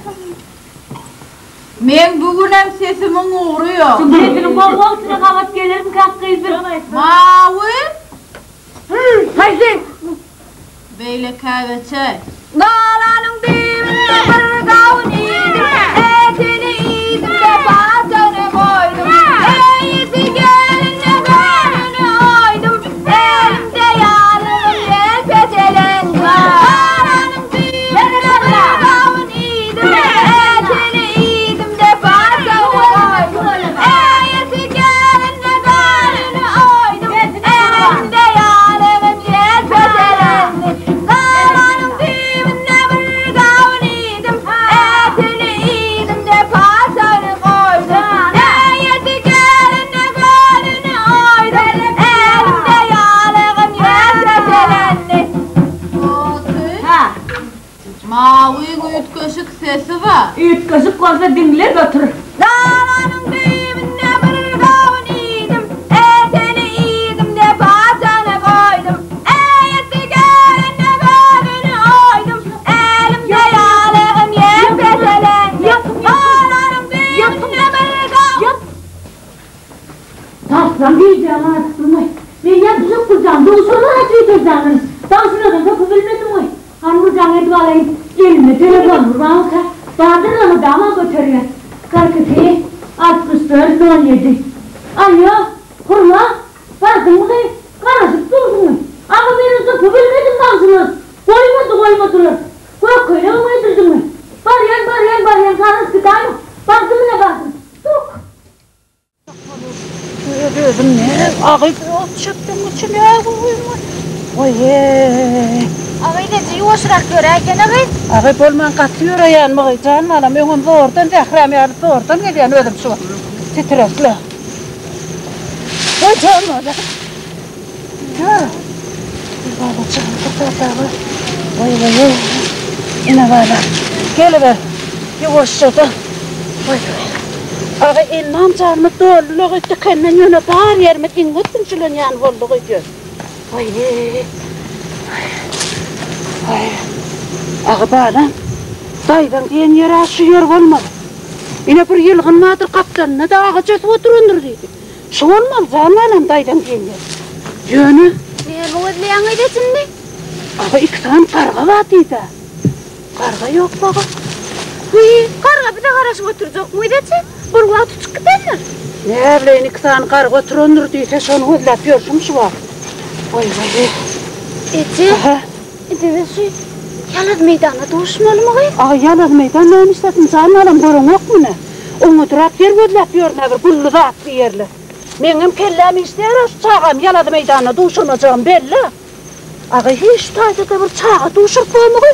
S2: Men bugün hem sesimin uğruyor.
S4: Sesinin bol bol sıra kavat gelir mi kalkıyızdır?
S2: Mavi.
S4: Haydi.
S2: Böyle kahve çay.
S5: Dağlanın dibine bir kavun yedim, etini yedim de batını koydum. Eyisi gelince gönlünü oydum, elimde yarım yer peçelen var. Dağlanın dibine bir kavun yedim, etini yedim de batını koydum. Eyisi gelince gönlünü oydum, elimde yarım yer peçelen var. Dağlanın dibine bir kavun yedim, etini yedim de patını koydum. Neyeti gelince gönlünü oydum, elimde yağlığım yer peçelendi.
S2: Ha. Mavi'nin üç kaşık sesi var.
S4: Üç kaşık koysa dinle götür.
S5: Dağlanın dibine bir kavun yedim, etini yedim de patını koydum. Neyeti gelince gönlünü oydum, elimde yağlığım yer peçelendi. Dağlanın dibine bir kavun.
S4: Taslan diyeceğim artık durmayın. Ben yapacak kuracağım. Doğuşunu açıyordunuz. Dansına da kapı bilmedim mi? Hanımcağım edip alayım. Elime telefon vur. Bağdırla mı dama götürüyor? 42, 64, 17. Alo, kurma. Baktın mı kayıp? Karışık durdun mu? Ama benim kapı bilmedim dansınız. Koymadılar. Yok öyle olmaydırdın mı? Var yan karış gıdayım. Baktın mı ne baktın? Tuk.
S5: Dedim ne? Ağabey yol çıktım için ya uyuma. Oye.
S7: Ağabeyleci yuvasırak görerken ağabey.
S5: Ağabey bolman katıyor ayağın mı? Canım anam öğün doğrudan zehram yarı doğrudan geliyen ödüm şu. Titresle. Oy canım anam. Ha. Baba canım tutar. Oy. İne bana. Geliver. Yavaşça da. Oy. Ağa inam canımı doğruluğu etti kendine yöne bağır yerime ingettin çılın yan volluğu ediyor. Oy. Ağa bana daydan diyen yere aşıyor olmalı. Yine bir yılgın nadir kaptanına da ağa çötü oturundur dedi. Şu olmalı canım daydan diyen yer. Yönü.
S7: Niye bu ödleyen edesin mi?
S5: Ağa iki tane karga var dedi. Karga yok baba.
S7: Uy, karga bir de karışıp oturacak mı edesin? Burguğa tutup gidenler.
S5: Ne bileyim iki tane karga oturundur deyse şunu hızlatıyorsun şu var. Oy.
S7: Eti?
S5: Aha.
S7: Eti şu yalaz meydana doğuşmalı mı kayıp?
S5: Ağa yalaz meydan ne istedim canım alım görün yok mu ne? Onu durak yer hızlatıyor ne bir bullu da attı yerle. Benim kellemi isteyen şu çağım yaladı meydana doğuşulmayacağım belli. Ağa hiç tayda da bir çağa doğuşup koyma koy.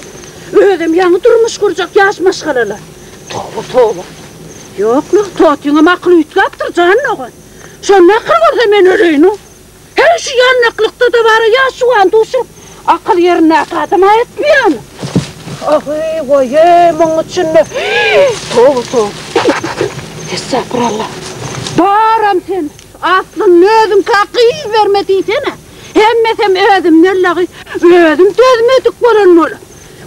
S5: Ödüm yanı durmuş kuracak yaş maşgalalar. Tövbe. Yok lan, Totya'nın aklı yütlaptır canın oğun. Sen ne kırgırsa men öleyim o. Her şu yanlıklıkta da var ya şu an duşum. Akıl yerine akadıma etmiyor mu? Ahi vay bunun içinde. Toğu. Estağfurullah. Bağıram seni. Aslın ödüm kakıyı vermediysene. Hemmesem ödüm nerlağı. Ödüm dözmedik bolan ola.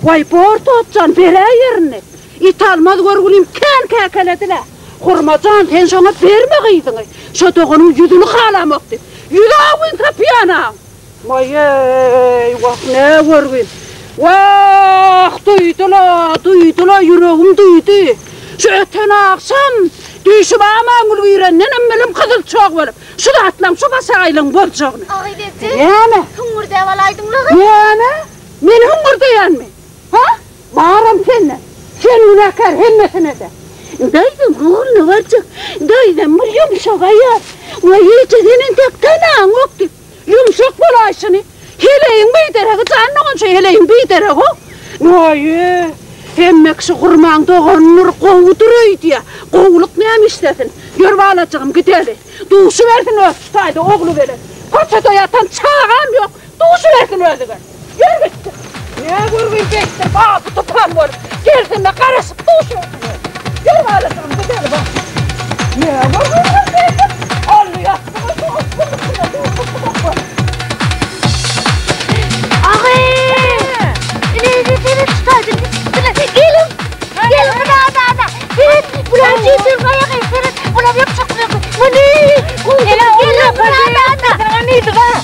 S5: Vay bor tutcan bere yerine. İt almaz görgülüm kan kakalediler. Hurmacan sen şuna verme kıydın. Şu doğunun yüzünü kalamakti. Yüzü avın tapiyana. Vay vah ne görgün. Vah duydular yüreğim duydu. Şu öten akşam düşüp amangul virennen emmelim kızıl çok verip. Şu da atlam şu basayılın bolcağını.
S7: Ağay dedi.
S5: Yani?
S7: Hıngur devalaydın lağı.
S5: Yani? Men hıngur dayan mı? Ha? Bağıram seninle. Sen ünakar hemmesine de. Daydım oğlunu varcak. Daydım bir yumuşak ayar. Vay iyice senin tek tanağın yoktu. Yumuşak bulaysını. Heleyin beyderek, canlığın şey heleyin beyderek o. Vay hemmeksi kurman doğanır kovduruydu ya. Kovuluk neyim istesin? Yürü alacağım gidelim. Duşu versin öpsütaydı oğlu verin. Koçada yatan çağım yok. Duşu versin öldü ver. Yürü gitti. Ne vurgun bektir bağlı tutan var. Gelsinle karışıp duşu versin öldü. Yürü alacağım gidelim bak. Ne vurgun bektir. Oğlu yattığımı duşu var.
S7: Ağay! Neyse seni tutaydın. Gelin. Gelin da. Bulan ciddir kaya kayserin. Bulan yapacak mı? Bu ne? Gelin da. Sana neydi ha?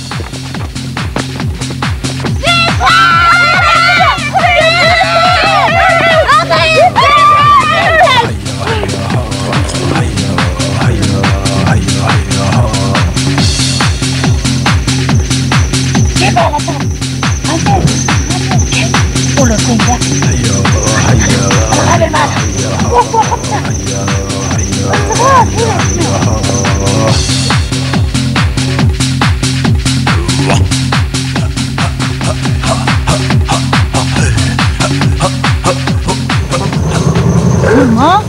S4: Hurma?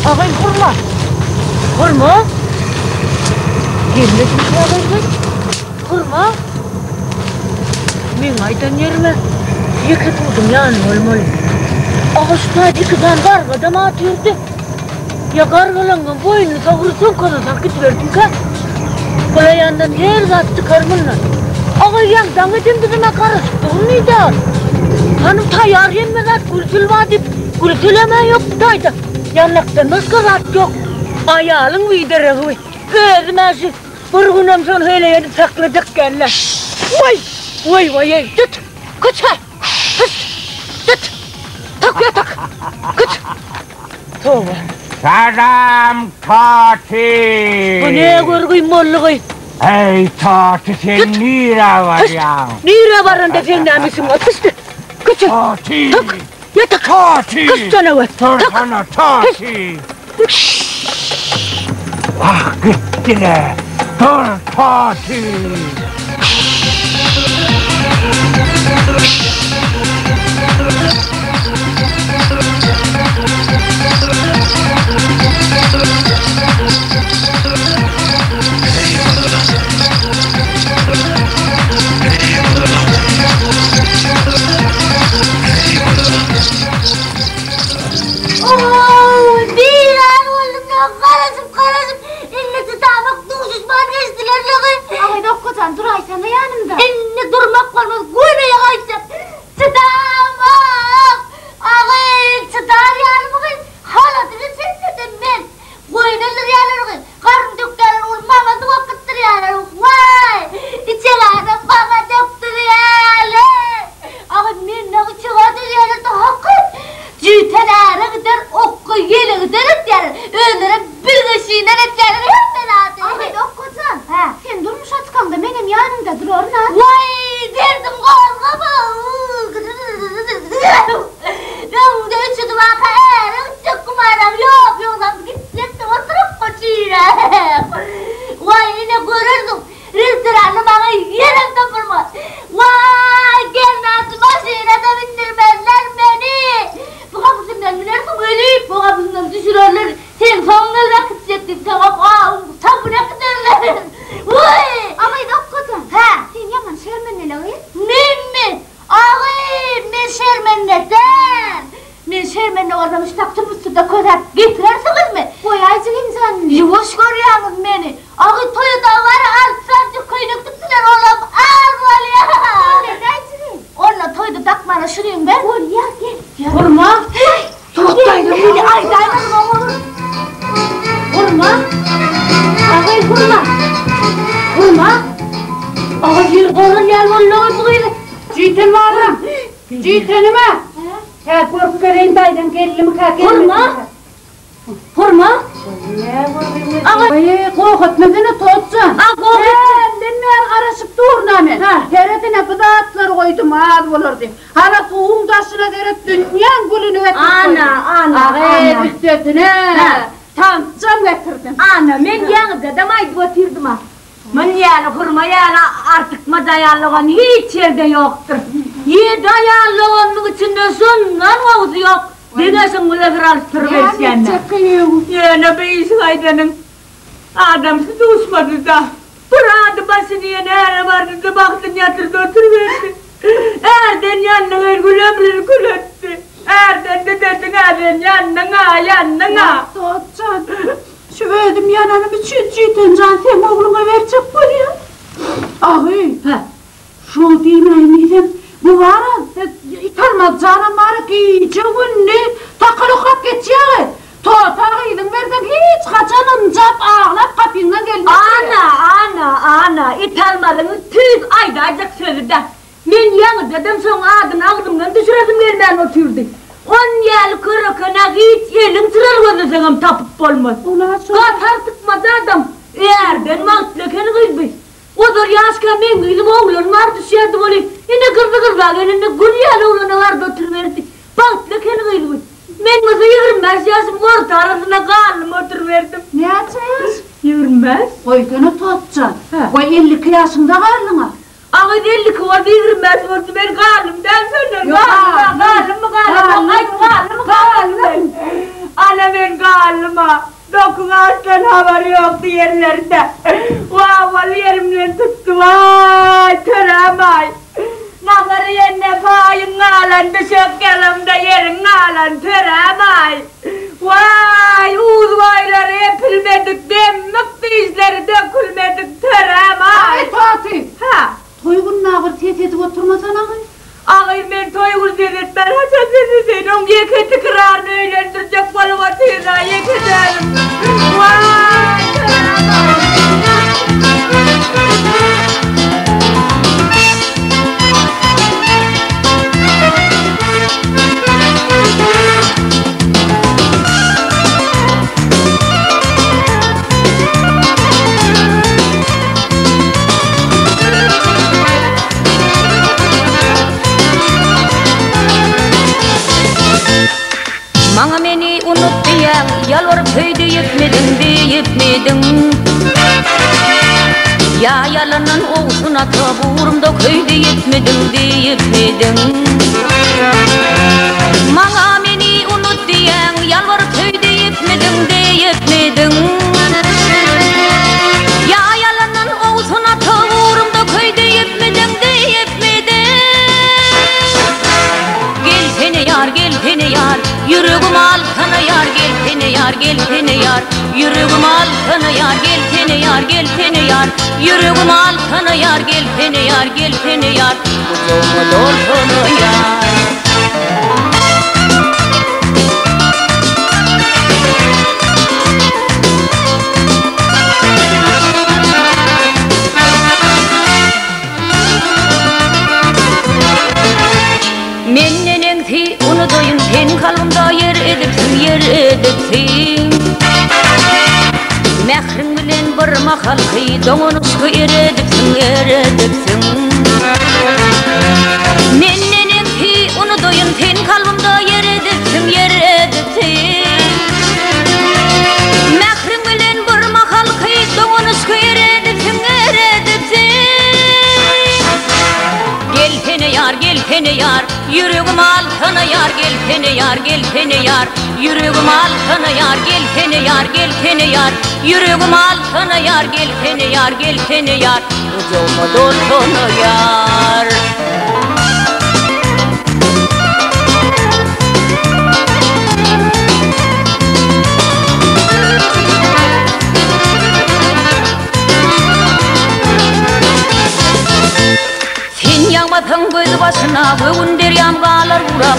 S4: Ağay hurma? Gelme bir ağay. Hurma? Men aydan yerime yeke tuğdum yani olmalı. Ağaçta dikizan kargada atıyordu. Ya kargalangan boyunu savursun kadar gidiverdim ka. Kola yandan her zattı karmınla. Ağay yandan edimdirime karışıp durmaydı. Hanım tayar yenmez at gülsül vadip. Gülsülemen yok tayda. Yanlıktan başka zat yok. Ayalın videreği. Gözmesi. Bir günüm son öyle yedi sakladık gelle. Vay. Tut. Kaçar. Tut. Tak. Kaç. Tövbe.
S3: Salam Tati.
S4: Bu ne görgüyüm molluğu?
S3: Ey Tati sen nira var ya.
S4: Nira varın da sen namisin o pıstı. Kaçar.
S3: Tati.
S4: Tak. Yatak.
S3: Tati.
S4: Kız sana var.
S3: Sana Tati. Ah gittiler. Dur Tati.
S7: Karasıp elini tutamak duşuş bana estiler lağı. Ağay dokkocan dur Aysen de yanımda. Elini durmak kalmaz. Gülmeye kaçacağım. Tutamak. şermenle orada müstakçım üstünde kötep getirersiniz mi? Koyaycık insan. Yuvuş görüyorsunuz beni. Ağı toyu dağları altsancı kıynıktıksılar oğlum. Al var ya. Onunla toydu takmana şurayım ben. Ol ya gel.
S5: Vurma. Tuttaydım.
S7: Ay dayanadım oğlum.
S5: Vurma.
S7: Ağay vurma.
S5: Vurma.
S7: Ağay korun gel vallahi buydu.
S5: Citen varım. Citenime. Ha korku göreyim daydım gelimi kakel.
S7: Vurma. Vurma.
S5: Ağay korkutmadığını tutsun. Dinler karışıp durna men. Teretine bıdağıtlar koydum ağır olurdu. Hala kuğum taşına deret dünyanın gülünü getirdim.
S2: Ana.
S5: Ağay büttetine. Tamcam getirdim.
S2: Ana, men yanı dedem aydı götürdüm ha. Men yani hurma yani artık mı dayanlığın hiç yerde yoktur. Ye dayanlığının içinde sundan oğuzu yok. Dedesin bile kral sırversenler. Yine beyiz haydanın. Adamsız uçmadı da. Buradı basını yine her vardı da baktın yatırdı oturuverdi. Erden yanına gülümleri gületti. Erden de dedin erden yanına.
S5: Tutcan. Şu ödüm yananı bir citen can sen oğluna verecek buraya. Ağay. Şu diyeyim bu var ya. İtalmaz canım var ki iyice günlü takılıkap geçiyor. Ağaydın verden hiç kaçanın cap ağlap kapından geldi.
S2: Ana, İtalmalının tüz aydacak sözü de. Men yanı dedim sonra adını aldımdan düşüredim gelmeyen oturdu. 10 yıl kırıkına hiç elin sırar gözüseğim tapıp olmaz. Katar tıkmadı adam. Erden mantlökeni kıydı. Odur yaşka men kıydım oğlum var düşerdi böyle. Yine kırdı elinde gül yalı oğluna vardı oturuverdi. Mantlökeni kıydı. Men mızı yığırmaz yazım orta arasına karnım oturuverdim.
S5: Ne yapacağız?
S2: Yığırmaz.
S5: Koydunu tutcan. Koy 50 yaşında karnına.
S2: Ama 50 kıvarda yığırmaz oldu ben karnımdan sonra. Karnım. Ana ben karnıma. Dokun aslan haber yoktu yerlerde. Vallahi yerimden tuttu vay töramay. Naları yerine payın alan düşük yanımda yerin alan töramay. Vay uzvayları epilmedik demlik dizleri dökülmedik töramay.
S5: Ay Tati.
S2: Ha.
S5: Toygun nağır tiyet edip oturmasana kız.
S2: Ağay ben toygun dedet ben haçan dedet onu yeketi kırarını eğlendirecek balıma tıyra yekederim. Vay töramay.
S8: Bana beni unut diyen yalvarıp köyde yetmedin Ya yalanın olsun ata buğrumda köyde yetmedin Bana beni unut diyen yalvarıp köyde yetmedin Ya yalanın olsun ata buğrumda köyde yetmedin Gel seni yar Yüreğim altına yar gel seni yar Yüreğim altına yar gel seni yar Yüreğim altına yar gel seni yar Kutumu dolsunu yar Mennenen ti onu doyun sen kalbimda yer edipsin Mehrin bilen bir mahal kıy donunusku eredipsin Mennenen ti onu doyun sen kalbimda yer edipsin Mehrin bilen bir mahal kıy donunusku eredipsin Gel seni yar Yüreğim altına yar gel seni yar Yüreğim altına yar gel seni yar Yüreğim altına yar gel seni yar Kuzumu dolsunu yar weun deryam galar vurap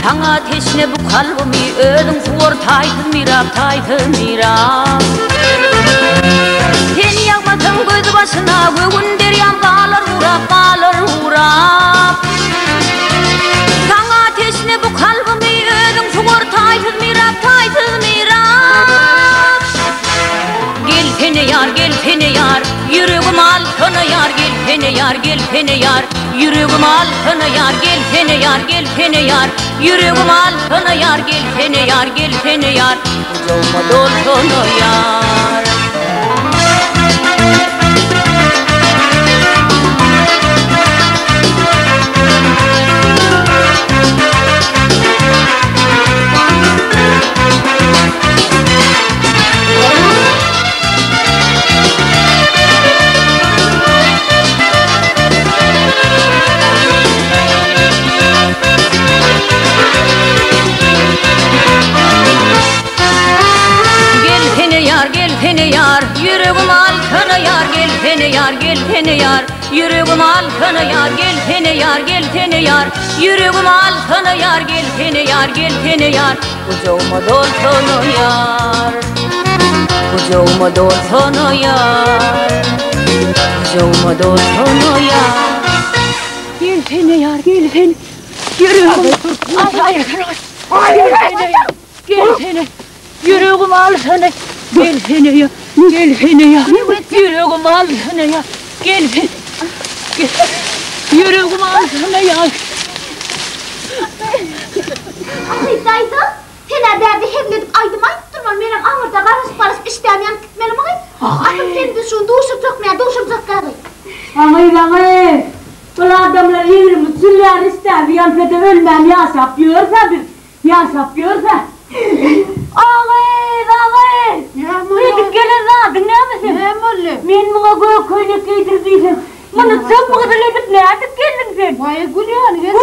S8: Tanga teşne bu kalbimi ödüm suor taytın mirap Seni yakmadım göz başına weun deryam galar vurap Tanga teşne bu kalbimi ödüm suor taytın mirap Gel pene yar yüreğim altına yar gel pene yar yüreğim altına yar gel pene yar yüreğim altına yar gel pene yar kucağıma dolsana yar yüreğim altına yar gel pene yar yüreğim altına yar gel pene yar yüreğim altına yar gel pene yar kucağıma dolsana yar gel pene yar yüreğim gel pene yüreğim altına gel pene yar yüreğim altına yar yüreğim altına yar
S7: Daydı, sen derdi hemledik aydım durmam. Benim ağırda barış işlemeyen gitmelim ağay. Atım sen de şunu doğuşup karı.
S2: Ağay. Bu adamlar yerim, süller ister. Bir an fede ölmem yasap görse. Ağay. Dedik gelin adın ne misin?
S5: Ne molle?
S2: Men bana koynak giydirdiydim. Bana sen bu kadar lebit ne atıp geldin sen?
S5: Vay Gülyan.
S2: Gel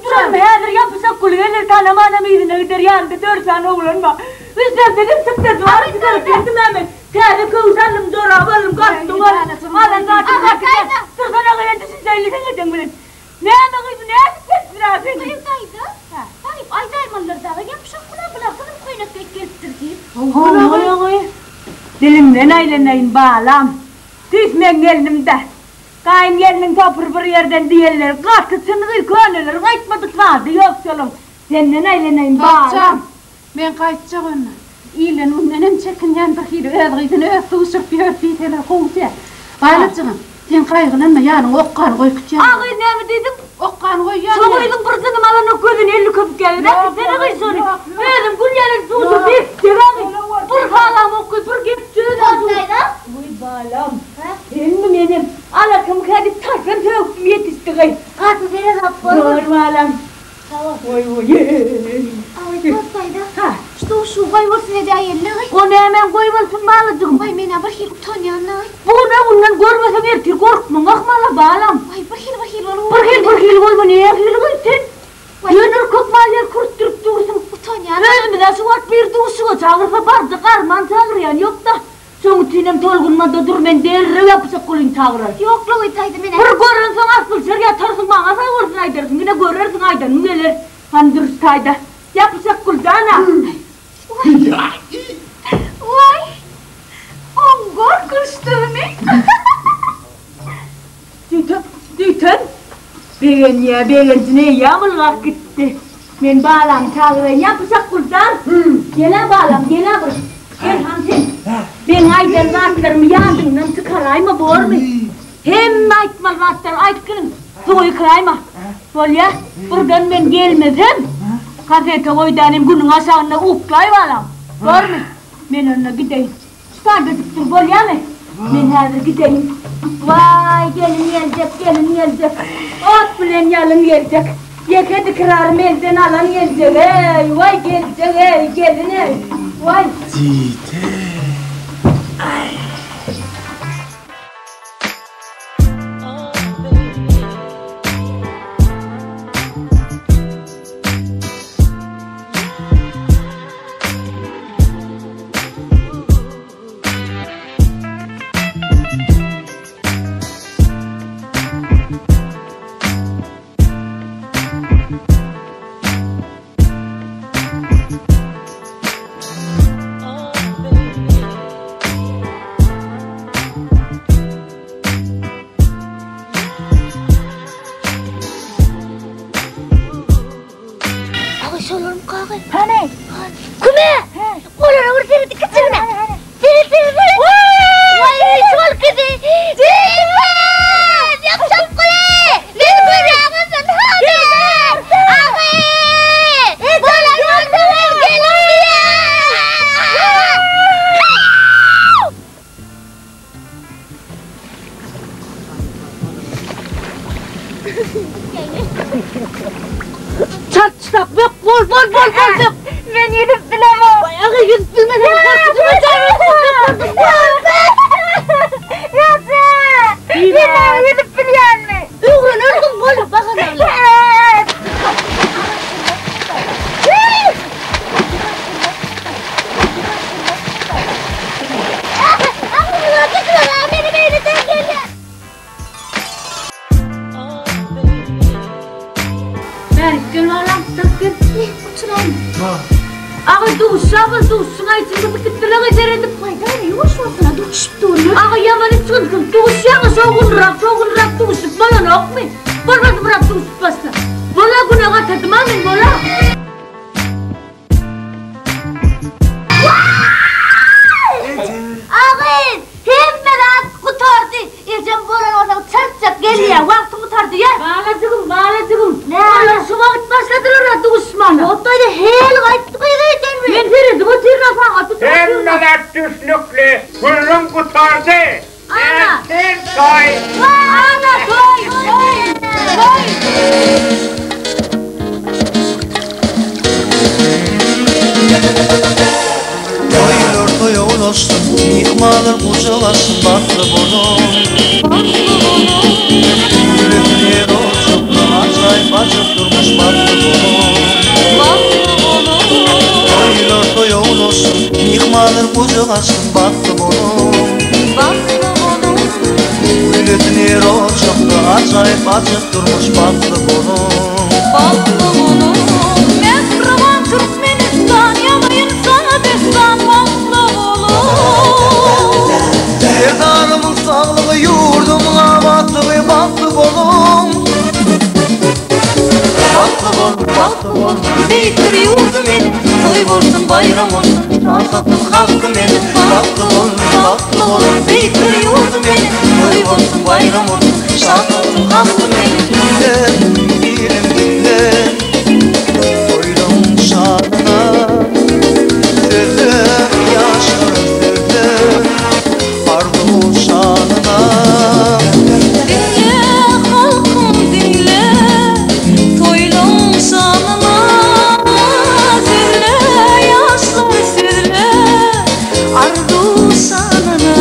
S2: duran meğer yapısak kul gelir tanımana mıydın gider yandı 4 tane oğlan var. Üstten dedim sıktı duvar gider kendim hemen. Kârı kavuşalım dora varım kaçtım var. Alan kaçtım. Sırsana kadar düşünceyle sen edin bilin. Ne anakıydı ne atıp geçtiler seni?
S7: Daydı. Ayzaymanlar dağı yapışak kula kızım koynak getirdim.
S2: Ağay. Dilimden aylanayım bağlam. Düşmen gelinimde. Kayın gelinin topur bir yerden diyeller. Katkısını köyneler. Kayıtmadık vardı yok yolum. Senden aylanayım bağlam.
S5: Ben kayıtacak onunla. İyilen ondan çekin yandakiyle ödüğüydün öktüğüşüp bir örtüydüler kovdu. Bayılacağım. Sen kaygılanma yani okkan koy küçüğe.
S2: Ağay ne mi dedim?
S5: Okkan koy yani.
S2: Soğuydum pırsınım alan o gözün 50 köpük geldi. Seni kıy sonra. Dedim Gülyan'ın suğusu bir devamı. Pır kalam o kız pır git çöğün olsun. Uy bağlam. Benim benim. Alakım kadip taşlar söktüm yetişti kay.
S7: Katı seni rapor.
S2: Doğru bağlam.
S7: Tamam.
S2: Oy.
S7: Ağay daydı. İşte şu koymasın ede ayırlı.
S2: Onu hemen koymasın bağlıcığım.
S7: Vay mena bir hil utanyanlar.
S2: Bu ne bundan görmesem ertir korkma bakmala bağlam.
S7: Vay bir hil olur.
S2: Bir hil olma ne hil kıytın. Yönür kokmalar kurtturup dursun.
S7: Utanyanlar.
S2: Ölümüne suvat bir dursun. Çağırsa bardı karman çağıryan yok da. Soğuk tinem tolgunmada dur men derre yapacak kulun çağırır.
S7: Yok lo itaydı mena.
S2: Bir görünsün asıl sır yatarsın bana sayırsın aydırsın. Yine görürsün aydan gelir. Handırıst ayda. Yapacak kul dana.
S7: Vay. Ongor kırıştığını.
S2: Dütün. Beğencine yağmurlak gitti. Men bağlam çağırayım yapacak kuldan. Gele bağlam gele bır. Gel hamsin. Ben aydan rahatlarımı yandığından çıkarayma bor mu? Hem aytma rahatlar aytkınım. Soğuyu kırayma. Bol ya. Buradan ben gelmedim. Gazete koydanım günün aşağına uklay bağlam. Bor mu? Ben onunla gideyim. Çıkardıktır bol ya mı? Ben hazır gideyim. Vay gelin gelecek. Ot bilen yalın gelecek. Yekedi kırarım elden alan gelecek. Ey vay gelecek ey gelin ey. Vay.
S7: Hani? Kume? Oğlana vur seni kıçına. Seni. Vay çol kızı. Yapacağım kule. Beni böyle ağzın haber. Abi. Bana yoldan gelin diye.
S2: Çarçlak yok, bol.
S7: Ben yürüp bilemem.
S2: Bayağı yüz bilmeden korkutumu çağırıyorsun.
S7: Yoksa. Yine yürüp biliyor musun?
S2: Uğrun öldüm bol, bakın öyle.
S7: Evet. Beni beyniden geliyor.
S2: Ben gönüllüm takır. Uçuram. Ağa duşuna içinde bıkıttırağı içeredim.
S7: Haydi yavaş olsana duşup duruyor.
S2: Ağa yamanı çıkın. Duşyağı soğunrak duşup bana yok mu? Bolmadı bırak duşup basla. Bola günaha tatmanın bola.
S7: Ağır, hem merak kutardı. İrcem boran orada çarçak geliyor. Vakti kutardı ya.
S2: Bağlacığım.
S7: Ne?
S2: Onlar şu vakit başladılar duşmana.
S7: Ottaydı hel kayıttı kıyıdayken mi?
S2: Ben verirdim o tirnafa atıp
S3: Hemmeler düşlüklü, gülüm kutardı.
S2: Ana.
S3: Sen say.
S2: Ana koy.
S9: Toylar toya ulaşsın, yıkmalar kucalasın, batlı bonum. Gülüp yer o çoktan acayip acıp durmuş batlı bonum. Toylar toya ulaşsın, yıkmalar kucalasın, batlı bonum. Gülüp yer o çoktan acayip acıp durmuş batlı bonum. Serdarımın sağlığı yurdumla batlı batlı bolum. Batlı bolum, beytir yurdum benim. Toy olsun bayram olsun, rahatım hakkım benim. Batlı bolum, beytir yurdum benim. Toy olsun bayram olsun, rahatım hakkım benim. Dinle, toylum şanına. Sürdüm yaşlarım sürdüm, ardu şanına.
S8: Dinle halkım dinle, toylum şanına. Sürle yaşlar sürle, ardu şanına.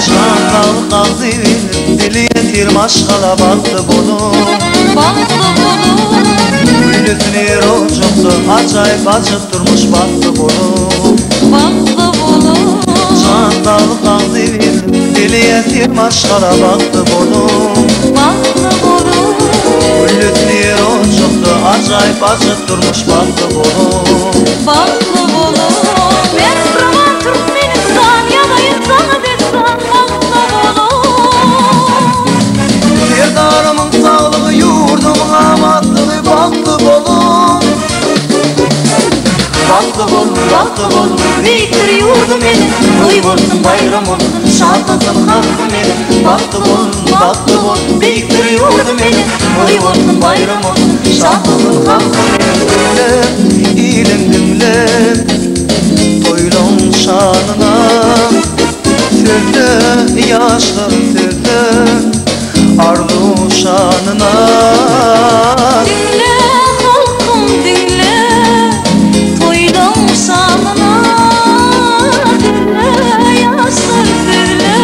S9: Şandalı kaldı dili yetir maşgala batlı bolum. Gülüsün yer o çoktu acayip acıp durmuş batlı bolum. Şandalı kaldı dili yetir maşgala batlı bolum. Gülüsün yer o çoktu acayip acıp durmuş batlı bolum. Serdarımın sağlığı yurdumla batlı batlı bolum. Batlı bolum, beytir yurdum benim. Toy olsun bayram olsun, şadlasın hakkım benim. Batlı bolum, beytir yurdum benim. Toy olsun bayram olsun, şadlasın hakkım benim. Dinle, toylum şanına. Sürdü yaşlarım sürdü, ardu şanına.
S8: Dinle halkım dinle, toylum şanına. Sürle yaşlar sürle,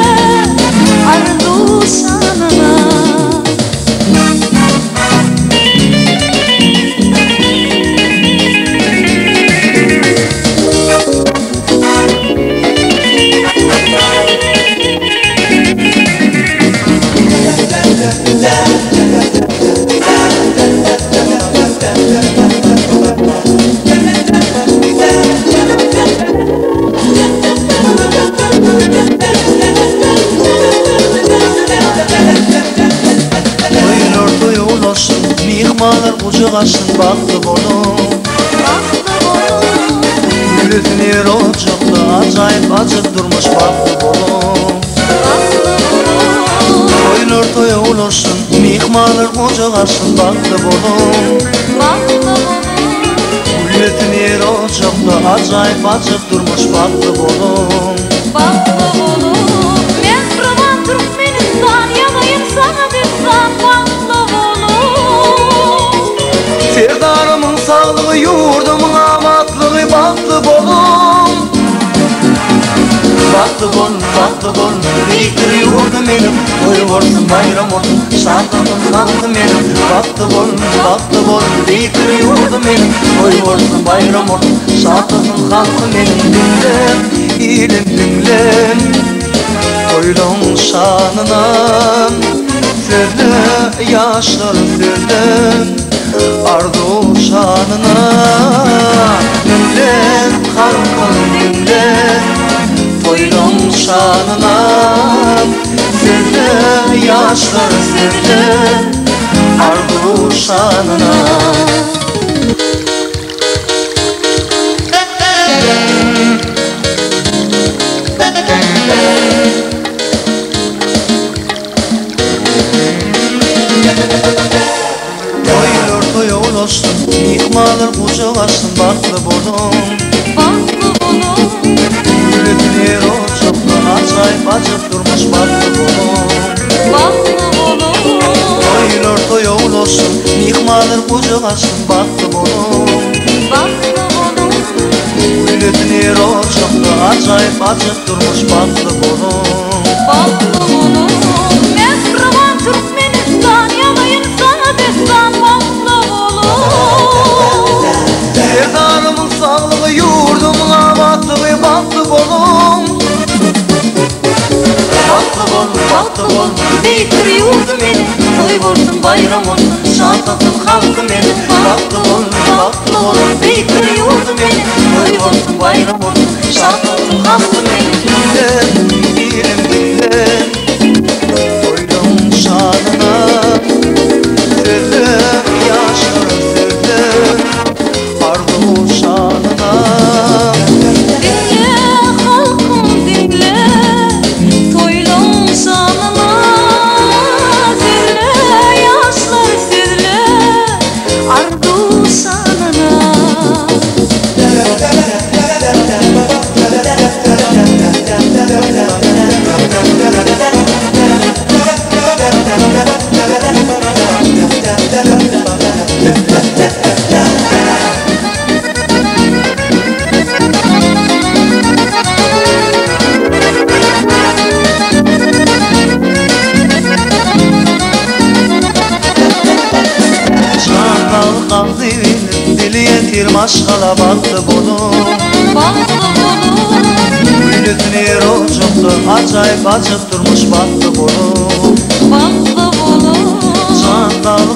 S8: ardu şanına.
S9: kucak açtın baktı bolum. Gülütün yer ocakta acayip acık durmuş baktı bolum. Toylar toya ulaşsın, mihmanlar kucak açtın baktı bolum. Gülütün yer ocakta acayip acık durmuş baktı bolum.
S8: Mehriban Türkmenistan yanayım sana destan baktı bolum.
S9: Serdarımın sağlığı, yurdumun amatlığı baktı bolum. Baktı bolum, beytir yurdum benim. Toy olsun, bayram olsun, şadlığım halkım benim. Baktı bolum, beytir yurdum benim. Toy olsun, bayram olsun, şadlığım halkım benim. Dinlen, ilim dinlen, toylum şanına. Sürle, yaşlar sürle, ardu şanına. Dinlen, halkım dinlen, toylum şanına. Sürle, yaşlar sürle, ardu şanına. Toylar toya ulaşsın, mihmanlar kucak açsın baktı bolum. Gülütün yer ocakta acayip acık durmuş baktı bolum. Toylar toya ulaşsın, mihmanlar kucak açsın baktı bolum. Gülütün yer ocakta acayip acık durmuş baktı bolum.
S8: Mehriban Türkmenistan yanayım sana destan baktı bolum.
S9: Serdarımın sağlığı, yurdumun amatlığı baktı bolum. Baktı bolum, beytir yurdum benim. Toy olsun, bayram olsun, şadlığım halkım benim. Baktı bolum, beytir yurdum benim. Toy olsun, bayram olsun, şadlığım halkım benim. Dinlen, ilim dinlen, toylum şanına. Sürle, yaşlar sürle, ardu şanına.
S8: Dinle halkım dinle, toylum şanına. Sürle, yaşlar sürle, ardu şanına.
S9: Şarkal kaldı dili yetir maşgala baktı bolum. Gülütün yer ocakta acayip acık durmuş baktı bolum. Şarkal